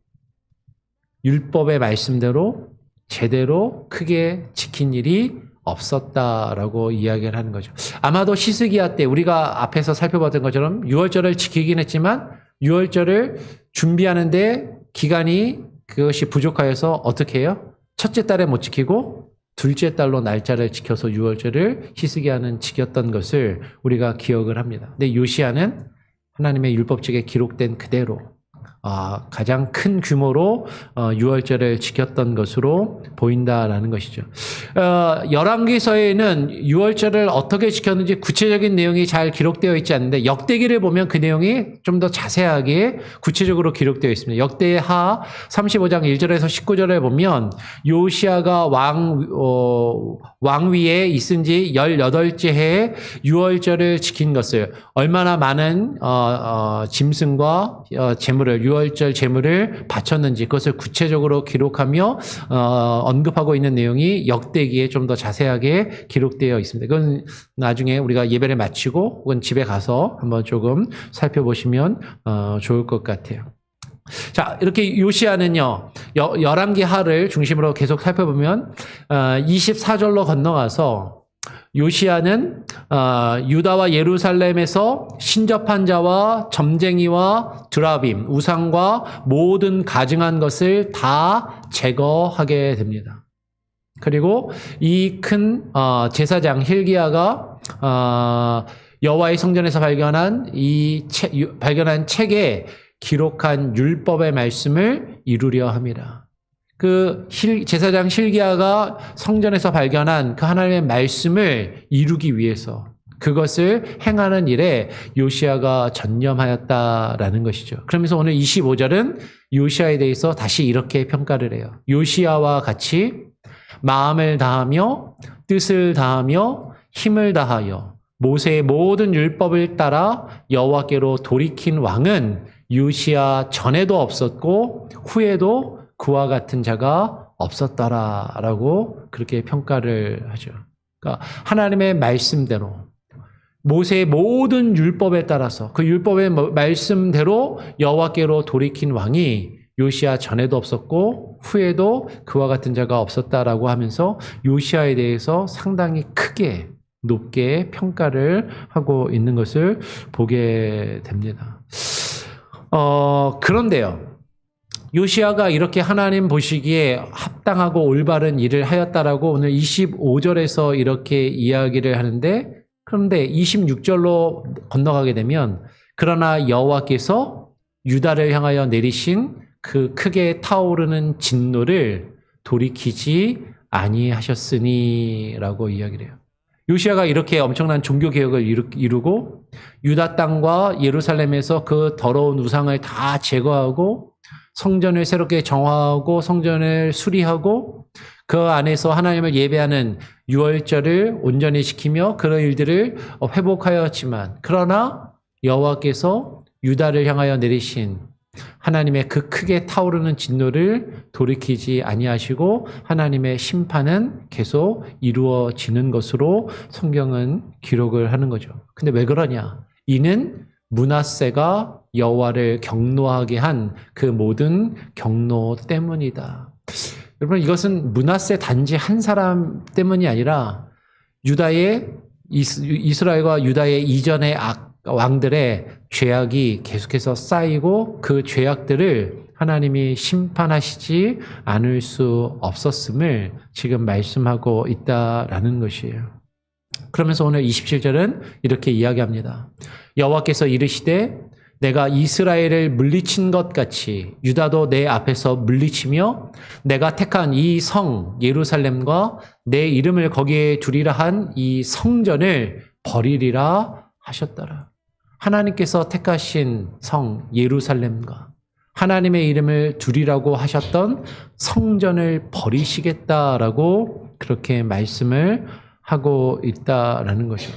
율법의 말씀대로 제대로 크게 지킨 일이 없었다라고 이야기를 하는 거죠. 아마도 히스기야 때 우리가 앞에서 살펴봤던 것처럼 유월절을 지키긴 했지만 유월절을 준비하는데 기간이 그것이 부족하여서 어떻게 해요? 첫째 달에 못 지키고 둘째 달로 날짜를 지켜서 유월절을 히스기야는 지켰던 것을 우리가 기억을 합니다. 근데 요시야는 하나님의 율법책에 기록된 그대로 가장 큰 규모로 유월절을 지켰던 것으로 보인다라는 것이죠. 열왕기서에는 유월절을 어떻게 지켰는지 구체적인 내용이 잘 기록되어 있지 않는데 역대기를 보면 그 내용이 좀 더 자세하게 구체적으로 기록되어 있습니다. 역대하 35장 1절에서 19절에 보면 요시아가 왕위에 있은 지 18째 해에 유월절을 지킨 것을 얼마나 많은 짐승과 제물을 유월절 제물을 바쳤는지 그것을 구체적으로 기록하며 언급하고 있는 내용이 역대기에 좀 더 자세하게 기록되어 있습니다. 그건 나중에 우리가 예배를 마치고 혹은 집에 가서 한번 조금 살펴보시면 좋을 것 같아요. 자, 이렇게 요시아는요, 열왕기 하를 중심으로 계속 살펴보면 24절로 건너가서 요시아는 유다와 예루살렘에서 신접한 자와 점쟁이와 드라빔, 우상과 모든 가증한 것을 다 제거하게 됩니다. 그리고 이 큰 제사장 hil기야가 여호와의 성전에서 발견한 책에 기록한 율법의 말씀을 이루려 합니다. 그 제사장 hil기야가 성전에서 발견한 그 하나님의 말씀을 이루기 위해서 그것을 행하는 일에 요시아가 전념하였다라는 것이죠. 그러면서 오늘 25절은 요시아에 대해서 다시 이렇게 평가를 해요. 요시아와 같이 마음을 다하며 뜻을 다하며 힘을 다하여 모세의 모든 율법을 따라 여호와께로 돌이킨 왕은 요시아 전에도 없었고 후에도 그와 같은 자가 없었더라라고 그렇게 평가를 하죠. 그러니까 하나님의 말씀대로 모세의 모든 율법에 따라서 그 율법의 말씀대로 여호와께로 돌이킨 왕이 요시아 전에도 없었고 후에도 그와 같은 자가 없었다라고 하면서 요시아에 대해서 상당히 크게 높게 평가를 하고 있는 것을 보게 됩니다. 그런데요. 요시아가 이렇게 하나님 보시기에 합당하고 올바른 일을 하였다라고 오늘 25절에서 이렇게 이야기를 하는데 그런데 26절로 건너가게 되면 그러나 여호와께서 유다를 향하여 내리신 그 크게 타오르는 진노를 돌이키지 아니하셨으니라고 이야기를 해요. 요시아가 이렇게 엄청난 종교개혁을 이루고 유다 땅과 예루살렘에서 그 더러운 우상을 다 제거하고 성전을 새롭게 정화하고 성전을 수리하고 그 안에서 하나님을 예배하는 유월절을 온전히 지키며 그런 일들을 회복하였지만 그러나 여호와께서 유다를 향하여 내리신 하나님의 그 크게 타오르는 진노를 돌이키지 아니하시고 하나님의 심판은 계속 이루어지는 것으로 성경은 기록을 하는 거죠. 근데 왜 그러냐? 이는 므낫세가 여호와를 경노하게 한 그 모든 경노 때문이다. 여러분 이것은 므낫세 단지 한 사람 때문이 아니라 유다의 이스라엘과 유다의 이전의 왕들의 죄악이 계속해서 쌓이고 그 죄악들을 하나님이 심판하시지 않을 수 없었음을 지금 말씀하고 있다라는 것이에요. 그러면서 오늘 27절은 이렇게 이야기합니다. 여호와께서 이르시되 내가 이스라엘을 물리친 것 같이 유다도 내 앞에서 물리치며 내가 택한 이 성 예루살렘과 내 이름을 거기에 두리라 한 이 성전을 버리리라 하셨더라. 하나님께서 택하신 성 예루살렘과 하나님의 이름을 두리라고 하셨던 성전을 버리시겠다라고 그렇게 말씀을 하고 있다라는 거죠.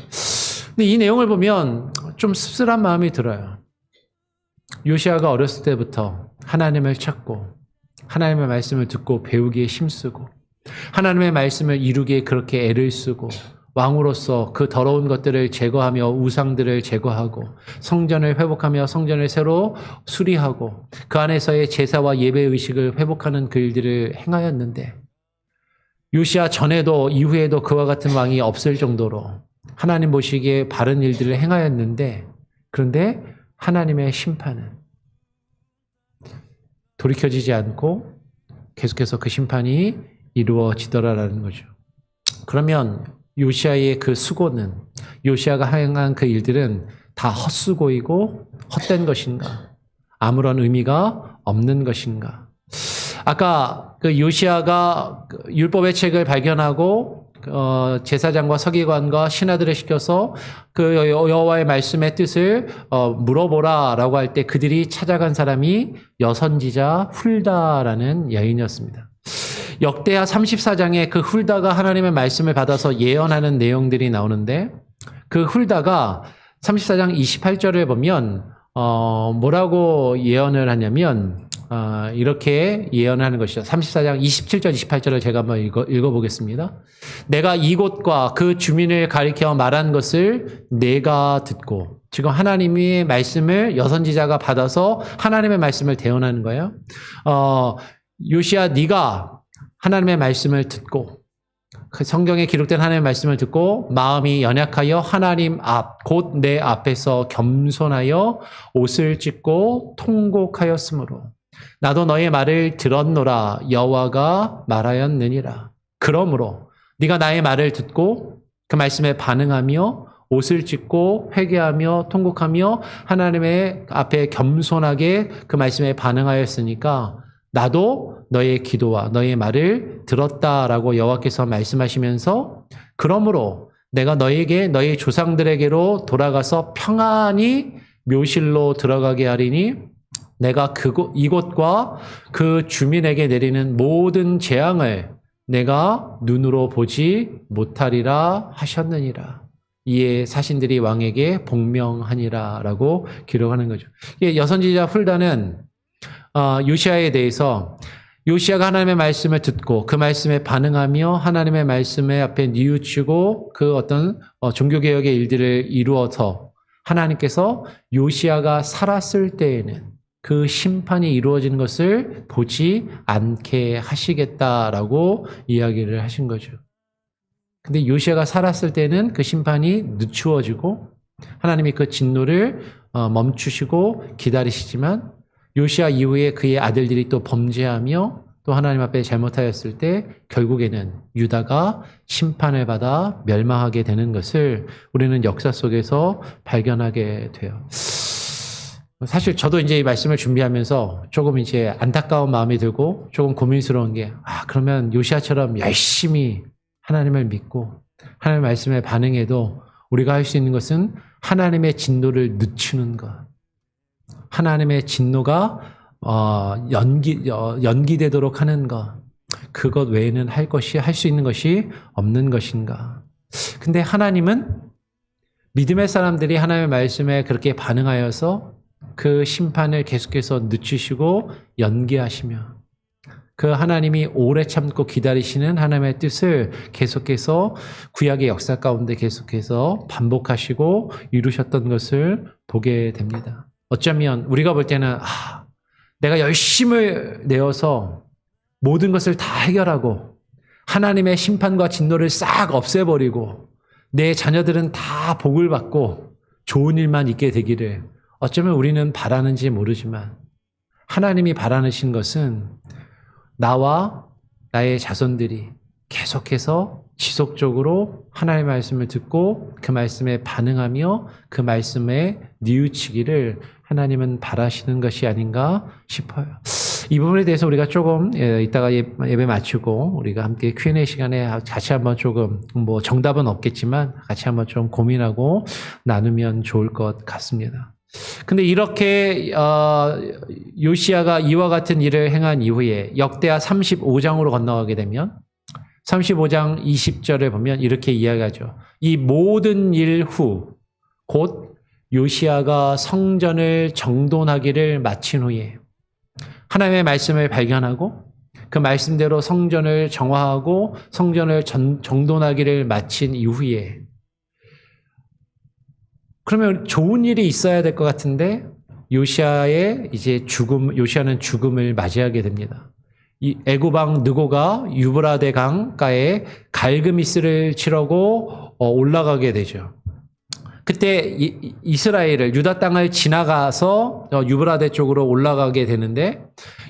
근데 이 내용을 보면 좀 씁쓸한 마음이 들어요. 요시아가 어렸을 때부터 하나님을 찾고 하나님의 말씀을 듣고 배우기에 힘쓰고 하나님의 말씀을 이루기에 그렇게 애를 쓰고 왕으로서 그 더러운 것들을 제거하며 우상들을 제거하고 성전을 회복하며 성전을 새로 수리하고 그 안에서의 제사와 예배의식을 회복하는 그 일들을 행하였는데 요시아 전에도 이후에도 그와 같은 왕이 없을 정도로 하나님 보시기에 바른 일들을 행하였는데 그런데 하나님의 심판은 돌이켜지지 않고 계속해서 그 심판이 이루어지더라라는 거죠. 그러면 요시아의 그 수고는 요시아가 행한 그 일들은 다 헛수고이고 헛된 것인가? 아무런 의미가 없는 것인가? 아까 그 요시아가 율법의 책을 발견하고 제사장과 서기관과 신하들을 시켜서 그 여호와의 말씀의 뜻을 물어보라라고 할 때 그들이 찾아간 사람이 여선지자 훌다라는 여인이었습니다. 역대하 34장에 그 훌다가 하나님의 말씀을 받아서 예언하는 내용들이 나오는데 그 훌다가 34장 28절을 보면 뭐라고 예언을 하냐면 이렇게 예언을 하는 것이죠. 34장 27절 28절을 제가 한번 읽어보겠습니다. 내가 이곳과 그 주민을 가리켜 말한 것을 내가 듣고 지금 하나님의 말씀을 여선지자가 받아서 하나님의 말씀을 대언하는 거예요. 요시야 네가 하나님의 말씀을 듣고 그 성경에 기록된 하나님의 말씀을 듣고 마음이 연약하여 하나님 앞 곧 내 앞에서 겸손하여 옷을 찢고 통곡하였으므로 나도 너의 말을 들었노라 여호와가 말하였느니라. 그러므로 네가 나의 말을 듣고 그 말씀에 반응하며 옷을 찢고 회개하며 통곡하며 하나님의 앞에 겸손하게 그 말씀에 반응하였으니까 나도 너의 기도와 너의 말을 들었다라고 여호와께서 말씀하시면서 그러므로 내가 너에게 너희 조상들에게로 돌아가서 평안히 묘실로 들어가게 하리니 내가 이곳과 그 주민에게 내리는 모든 재앙을 내가 눈으로 보지 못하리라 하셨느니라. 이에 사신들이 왕에게 복명하니라 라고 기록하는 거죠. 여선지자 훌다는 요시아에 대해서 요시아가 하나님의 말씀을 듣고 그 말씀에 반응하며 하나님의 말씀에 앞에 뉘우치고 그 어떤 종교개혁의 일들을 이루어서 하나님께서 요시아가 살았을 때에는 그 심판이 이루어지는 것을 보지 않게 하시겠다라고 이야기를 하신 거죠. 근데 요시아가 살았을 때는 그 심판이 늦추어지고 하나님이 그 진노를 멈추시고 기다리시지만 요시아 이후에 그의 아들들이 또 범죄하며 또 하나님 앞에 잘못하였을 때 결국에는 유다가 심판을 받아 멸망하게 되는 것을 우리는 역사 속에서 발견하게 돼요. 사실 저도 이제 이 말씀을 준비하면서 조금 이제 안타까운 마음이 들고 조금 고민스러운 게 그러면 요시아처럼 열심히 하나님을 믿고 하나님의 말씀에 반응해도 우리가 할 수 있는 것은 하나님의 진노를 늦추는 것. 하나님의 진노가 연기되도록 하는 것. 그것 외에는 할 수 있는 것이 없는 것인가. 근데 하나님은 믿음의 사람들이 하나님의 말씀에 그렇게 반응하여서 그 심판을 계속해서 늦추시고 연기하시며 그 하나님이 오래 참고 기다리시는 하나님의 뜻을 계속해서 구약의 역사 가운데 계속해서 반복하시고 이루셨던 것을 보게 됩니다. 어쩌면 우리가 볼 때는 내가 열심을 내어서 모든 것을 다 해결하고 하나님의 심판과 진노를 싹 없애버리고 내 자녀들은 다 복을 받고 좋은 일만 있게 되기를 어쩌면 우리는 바라는지 모르지만 하나님이 바라시는 것은 나와 나의 자손들이 계속해서 지속적으로 하나님의 말씀을 듣고 그 말씀에 반응하며 그 말씀에 뉘우치기를 하나님은 바라시는 것이 아닌가 싶어요. 이 부분에 대해서 우리가 조금 이따가 예배 마치고 우리가 함께 Q&A 시간에 같이 한번 조금 뭐 정답은 없겠지만 같이 한번 좀 고민하고 나누면 좋을 것 같습니다. 근데 이렇게 요시야가 이와 같은 일을 행한 이후에 역대하 35장으로 건너가게 되면 35장 20절을 보면 이렇게 이야기하죠. 이 모든 일 후 곧 요시야가 성전을 정돈하기를 마친 후에 하나님의 말씀을 발견하고 그 말씀대로 성전을 정화하고 성전을 정돈하기를 마친 이후에 그러면 좋은 일이 있어야 될 것 같은데 요시야는 죽음을 맞이하게 됩니다. 이 애굽 왕 느고가 유브라데 강가에 갈그미스를 치르고 올라가게 되죠. 그때 이스라엘을 유다 땅을 지나가서 유브라데 쪽으로 올라가게 되는데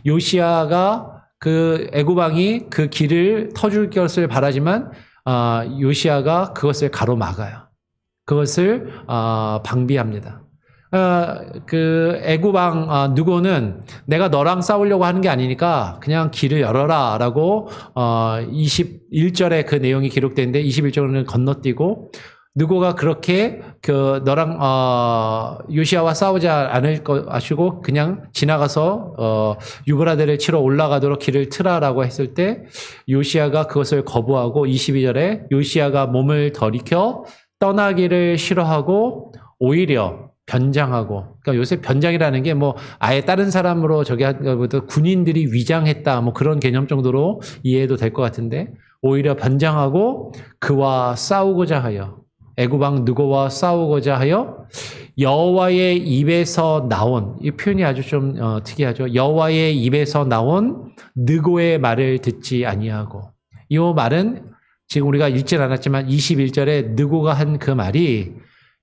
요시야가 그 애굽 왕이 그 길을 터줄 것을 바라지만 요시야가 그것을 가로막아요. 그것을 방비합니다. 그 애굽 왕 느고는 내가 너랑 싸우려고 하는 게 아니니까 그냥 길을 열어라라고 21절에 그 내용이 기록되는데 21절은 건너뛰고 느고가 그렇게 그 너랑 요시야와 싸우지 않을 것 아시고 그냥 지나가서 유브라데를 치러 올라가도록 길을 트라라고 했을 때 요시야가 그것을 거부하고 22절에 요시야가 몸을 돌이켜 떠나기를 싫어하고 오히려 변장하고, 그러니까 요새 변장이라는 게 뭐 아예 다른 사람으로 저기 하보다 군인들이 위장했다 뭐 그런 개념 정도로 이해해도 될 것 같은데 오히려 변장하고 그와 싸우고자 하여 애굽 왕 느고와 싸우고자 하여 여호와의 입에서 나온 이 표현이 아주 좀 특이하죠. 여호와의 입에서 나온 느고의 말을 듣지 아니하고 이 말은 지금 우리가 읽진 않았지만 21절에 느고가 한 그 말이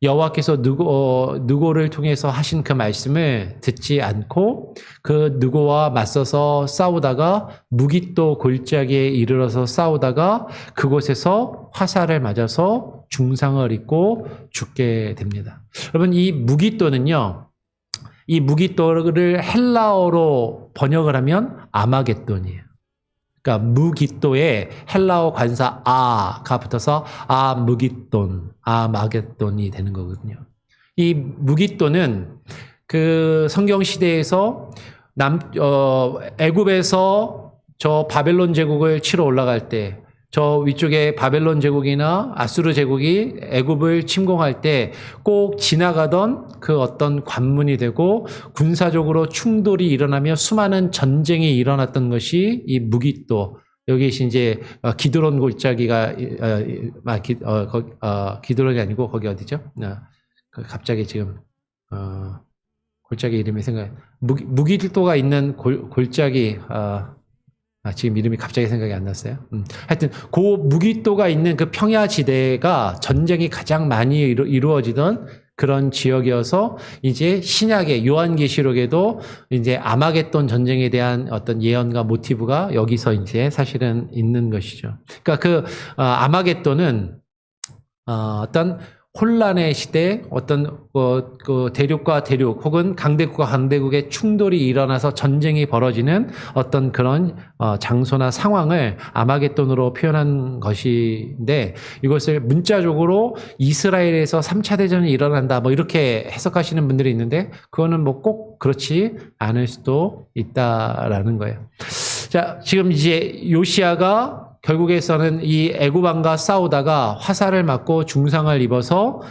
여호와께서 느고를 통해서 하신 그 말씀을 듣지 않고 그 느고와 맞서서 싸우다가 무깃도 골짜기에 이르러서 싸우다가 그곳에서 화살을 맞아서 중상을 입고 죽게 됩니다. 여러분 이 무깃도는요. 이 무깃도를 헬라어로 번역을 하면 아마겟돈이에요. 그러니까 무깃도에 헬라어 관사 아가 붙어서 아무깃돈, 아마겟돈이 되는 거거든요. 이 무깃도는 그 성경 시대에서 애굽에서 저 바벨론 제국을 치러 올라갈 때 저 위쪽에 바벨론 제국이나 아수르 제국이 애굽을 침공할 때 꼭 지나가던 그 어떤 관문이 되고 군사적으로 충돌이 일어나며 수많은 전쟁이 일어났던 것이 이 무깃도. 여기 이제 기드론 골짜기가 기드론이 아니고 거기 어디죠? 갑자기 지금 골짜기 이름이 무깃도가 있는 골짜기 지금 이름이 갑자기 생각이 안 났어요. 하여튼 그 무깃도가 있는 그 평야지대가 전쟁이 가장 많이 이루어지던 그런 지역이어서 이제 신약의 요한계시록에도 이제 아마겟돈 전쟁에 대한 어떤 예언과 모티브가 여기서 이제 사실은 있는 것이죠. 그러니까 그 아마겟돈은 어떤 혼란의 시대, 어떤 그 대륙과 대륙 혹은 강대국과 강대국의 충돌이 일어나서 전쟁이 벌어지는 어떤 그런 장소나 상황을 아마겟돈으로 표현한 것인데 이것을 문자적으로 이스라엘에서 3차 대전이 일어난다 뭐 이렇게 해석하시는 분들이 있는데 그거는 뭐 꼭 그렇지 않을 수도 있다라는 거예요. 자, 지금 이제 요시야가 결국에서는 이 애굽 왕과 싸우다가 화살을 맞고 중상을 입어서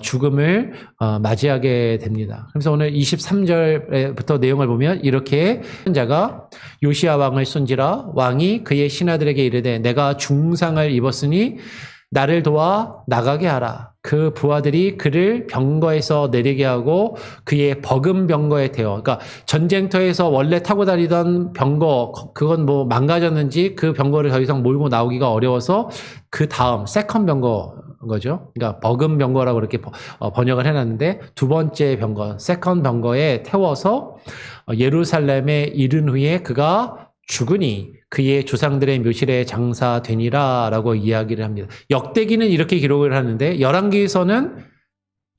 죽음을 맞이하게 됩니다. 그래서 오늘 23절부터 내용을 보면 이렇게 자가 요시야 왕을 쏜지라 왕이 그의 신하들에게 이르되 내가 중상을 입었으니 나를 도와 나가게 하라. 그 부하들이 그를 병거에서 내리게 하고 그의 버금 병거에 태워. 그러니까 전쟁터에서 원래 타고 다니던 병거, 그건 뭐 망가졌는지 그 병거를 더 이상 몰고 나오기가 어려워서 그 다음 세컨 병거 거죠. 그러니까 버금 병거라고 이렇게 번역을 해놨는데 두 번째 병거, 세컨 병거에 태워서 예루살렘에 이른 후에 그가 죽으니 그의 조상들의 묘실에 장사되니라 라고 이야기를 합니다. 역대기는 이렇게 기록을 하는데 열왕기에서는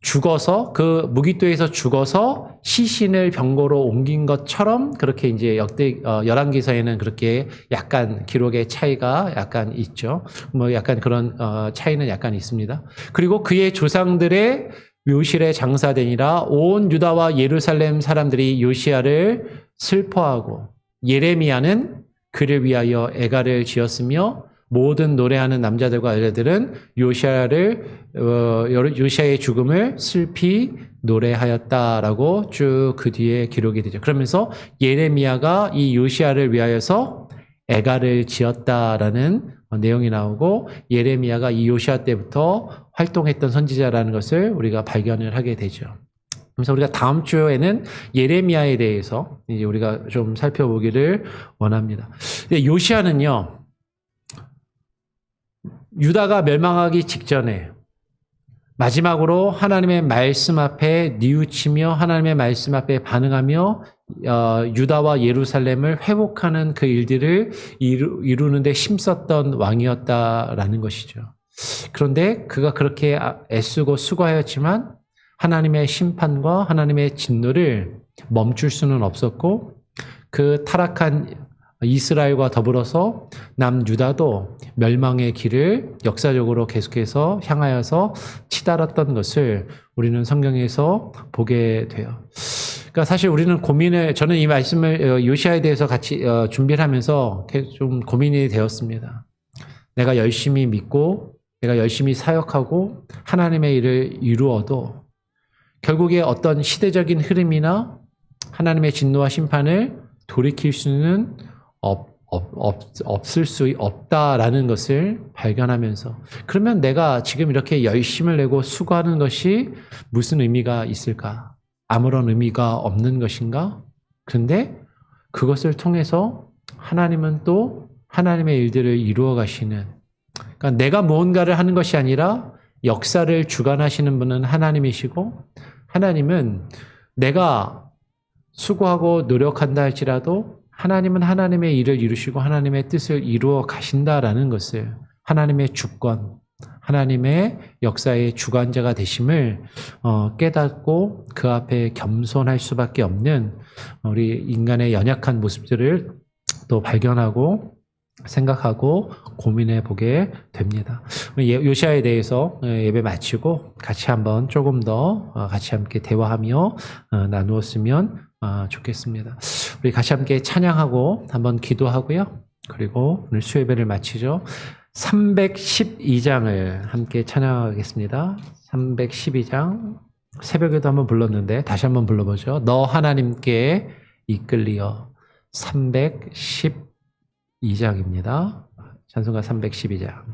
죽어서 그 무기토에서 죽어서 시신을 병고로 옮긴 것처럼 그렇게 이제 열왕기서에는 그렇게 약간 기록의 차이가 약간 있죠. 뭐 약간 그런 차이는 약간 있습니다. 그리고 그의 조상들의 묘실에 장사되니라 온 유다와 예루살렘 사람들이 요시야를 슬퍼하고 예레미야는 그를 위하여 애가를 지었으며 모든 노래하는 남자들과 여자들은 요시야의 죽음을 슬피 노래하였다라고 쭉 그 뒤에 기록이 되죠. 그러면서 예레미야가 이 요시야를 위하여서 애가를 지었다라는 내용이 나오고 예레미야가 이 요시야 때부터 활동했던 선지자라는 것을 우리가 발견을 하게 되죠. 그래서 우리가 다음 주에는 예레미야에 대해서 이제 우리가 좀 살펴보기를 원합니다. 근데 요시야는요, 유다가 멸망하기 직전에 마지막으로 하나님의 말씀 앞에 뉘우치며 하나님의 말씀 앞에 반응하며 유다와 예루살렘을 회복하는 그 일들을 이루는데 힘썼던 왕이었다라는 것이죠. 그런데 그가 그렇게 애쓰고 수고하였지만 하나님의 심판과 하나님의 진노를 멈출 수는 없었고 그 타락한 이스라엘과 더불어서 남유다도 멸망의 길을 역사적으로 계속해서 향하여서 치달았던 것을 우리는 성경에서 보게 돼요. 그러니까 사실 우리는 저는 이 말씀을 요시야에 대해서 같이 준비를 하면서 좀 고민이 되었습니다. 내가 열심히 믿고 내가 열심히 사역하고 하나님의 일을 이루어도 결국에 어떤 시대적인 흐름이나 하나님의 진노와 심판을 돌이킬 수는 없을 수 없다라는 것을 발견하면서 그러면 내가 지금 이렇게 열심을 내고 수고하는 것이 무슨 의미가 있을까? 아무런 의미가 없는 것인가? 그런데 그것을 통해서 하나님은 또 하나님의 일들을 이루어 가시는, 그러니까 내가 무언가를 하는 것이 아니라 역사를 주관하시는 분은 하나님이시고 하나님은 내가 수고하고 노력한다 할지라도 하나님은 하나님의 일을 이루시고 하나님의 뜻을 이루어 가신다라는 것을, 하나님의 주권, 하나님의 역사의 주관자가 되심을 깨닫고 그 앞에 겸손할 수밖에 없는 우리 인간의 연약한 모습들을 또 발견하고 생각하고 고민해 보게 됩니다. 요시야에 대해서 예배 마치고 같이 한번 조금 더 같이 함께 대화하며 나누었으면 좋겠습니다. 우리 같이 함께 찬양하고 한번 기도하고요. 그리고 오늘 수예배를 마치죠. 312장을 함께 찬양하겠습니다. 312장 새벽에도 한번 불렀는데 다시 한번 불러보죠. 너 하나님께 이끌리어 312장입니다. 찬송가 312장.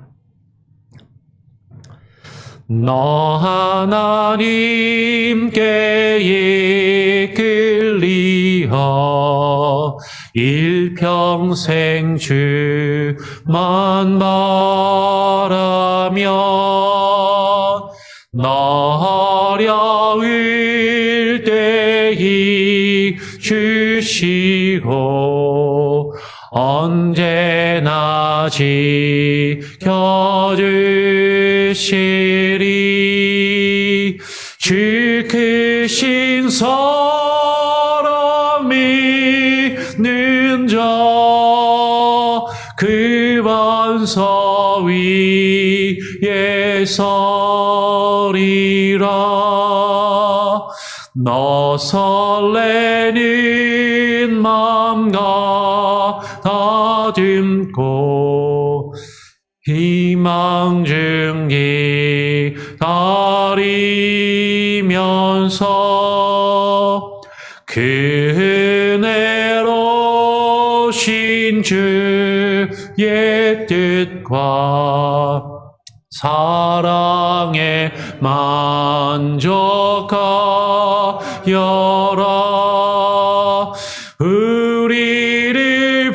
너 하나님께 이끌리어 일평생 주만 바라며 너 어려울 때 주시고 언제나 지켜주시리. 주 크신 사랑 믿는 자 그 반석 위에 서리라. 너 설레는 맘 가다듬고 희망 중 기다리면서 그 은혜로 신 주의 뜻과 사랑에 만족하여라. 우리를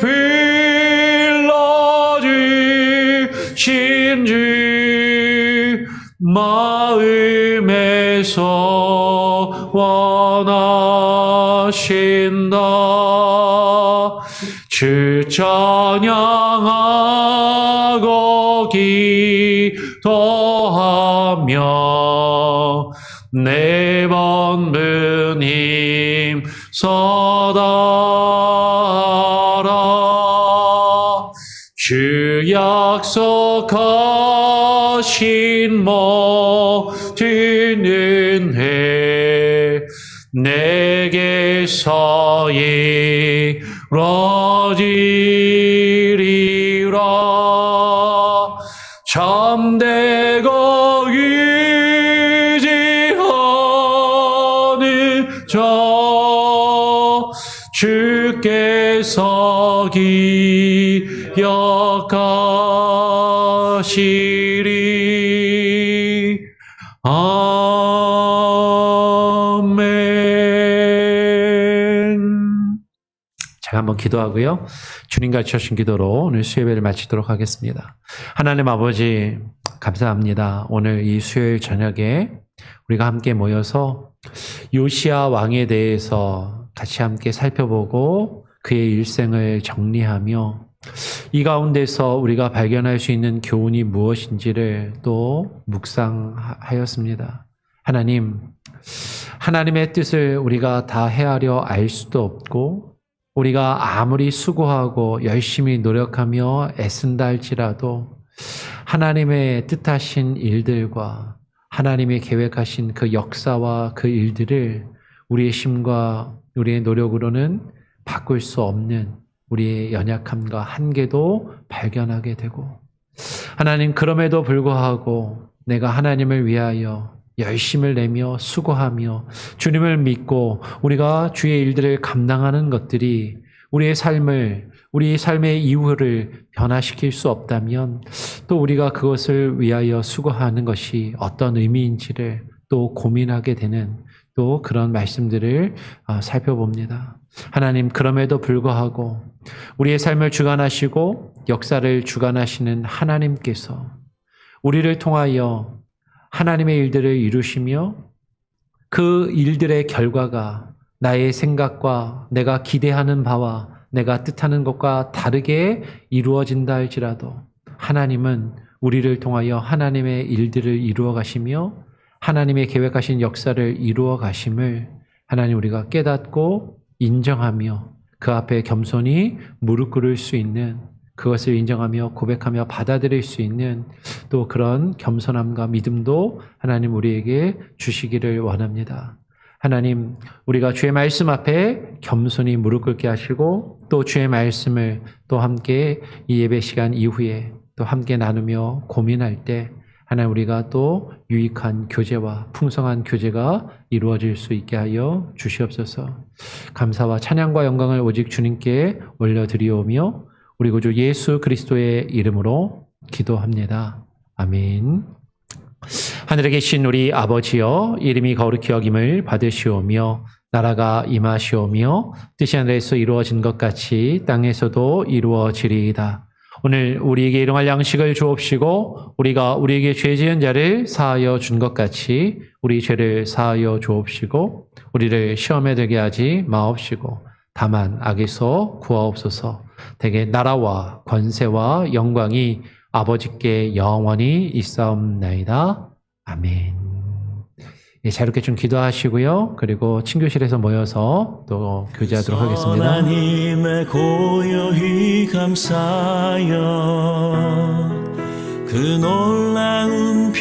불러주신 주 마음에서 원하신다. 주 찬양하고 기도하며 네 번분 힘 서다하라. 주 약속하신 모든 은혜 내게서 이루어지리라. 참되고 의지하는 자 주께서 기억하시리. 아멘. 제가 한번 기도하고요. 주님 가르쳐주신 기도로 오늘 수요예배를 마치도록 하겠습니다. 하나님 아버지 감사합니다. 오늘 이 수요일 저녁에 우리가 함께 모여서 요시야 왕에 대해서 같이 함께 살펴보고 그의 일생을 정리하며 이 가운데서 우리가 발견할 수 있는 교훈이 무엇인지를 또 묵상하였습니다. 하나님, 하나님의 뜻을 우리가 다 헤아려 알 수도 없고 우리가 아무리 수고하고 열심히 노력하며 애쓴다 할지라도 하나님의 뜻하신 일들과 하나님의 계획하신 그 역사와 그 일들을 우리의 힘과 우리의 노력으로는 바꿀 수 없는 우리의 연약함과 한계도 발견하게 되고 하나님 그럼에도 불구하고 내가 하나님을 위하여 열심을 내며 수고하며 주님을 믿고 우리가 주의 일들을 감당하는 것들이 우리의 삶의 이유를 변화시킬 수 없다면 또 우리가 그것을 위하여 수고하는 것이 어떤 의미인지를 또 고민하게 되는 또 그런 말씀들을 살펴봅니다. 하나님 그럼에도 불구하고 우리의 삶을 주관하시고 역사를 주관하시는 하나님께서 우리를 통하여 하나님의 일들을 이루시며 그 일들의 결과가 나의 생각과 내가 기대하는 바와 내가 뜻하는 것과 다르게 이루어진다 할지라도 하나님은 우리를 통하여 하나님의 일들을 이루어 가시며 하나님의 계획하신 역사를 이루어 가심을 하나님 우리가 깨닫고 인정하며 그 앞에 겸손히 무릎 꿇을 수 있는 그것을 인정하며 고백하며 받아들일 수 있는 또 그런 겸손함과 믿음도 하나님 우리에게 주시기를 원합니다. 하나님 우리가 주의 말씀 앞에 겸손히 무릎 꿇게 하시고 또 주의 말씀을 또 함께 이 예배 시간 이후에 또 함께 나누며 고민할 때 하나님 우리가 또 유익한 교제와 풍성한 교제가 이루어질 수 있게 하여 주시옵소서. 감사와 찬양과 영광을 오직 주님께 올려드리오며 우리 구주 예수 그리스도의 이름으로 기도합니다. 아멘. 하늘에 계신 우리 아버지여 이름이 거룩히 여김을 받으시오며 나라가 임하시오며 뜻이 하늘에서 이루어진 것 같이 땅에서도 이루어지리이다. 오늘 우리에게 일용할 양식을 주옵시고 우리가 우리에게 죄 지은 자를 사하여 준 것 같이 우리 죄를 사하여 주옵시고 우리를 시험에 들게 하지 마옵시고 다만 악에서 구하옵소서. 대개 나라와 권세와 영광이 아버지께 영원히 있사옵나이다. 아멘. 예, 자유롭게 좀 기도하시고요. 그리고 친교실에서 모여서 또 교제하도록 하겠습니다. 하나님의 고요히 감사여 그 놀라운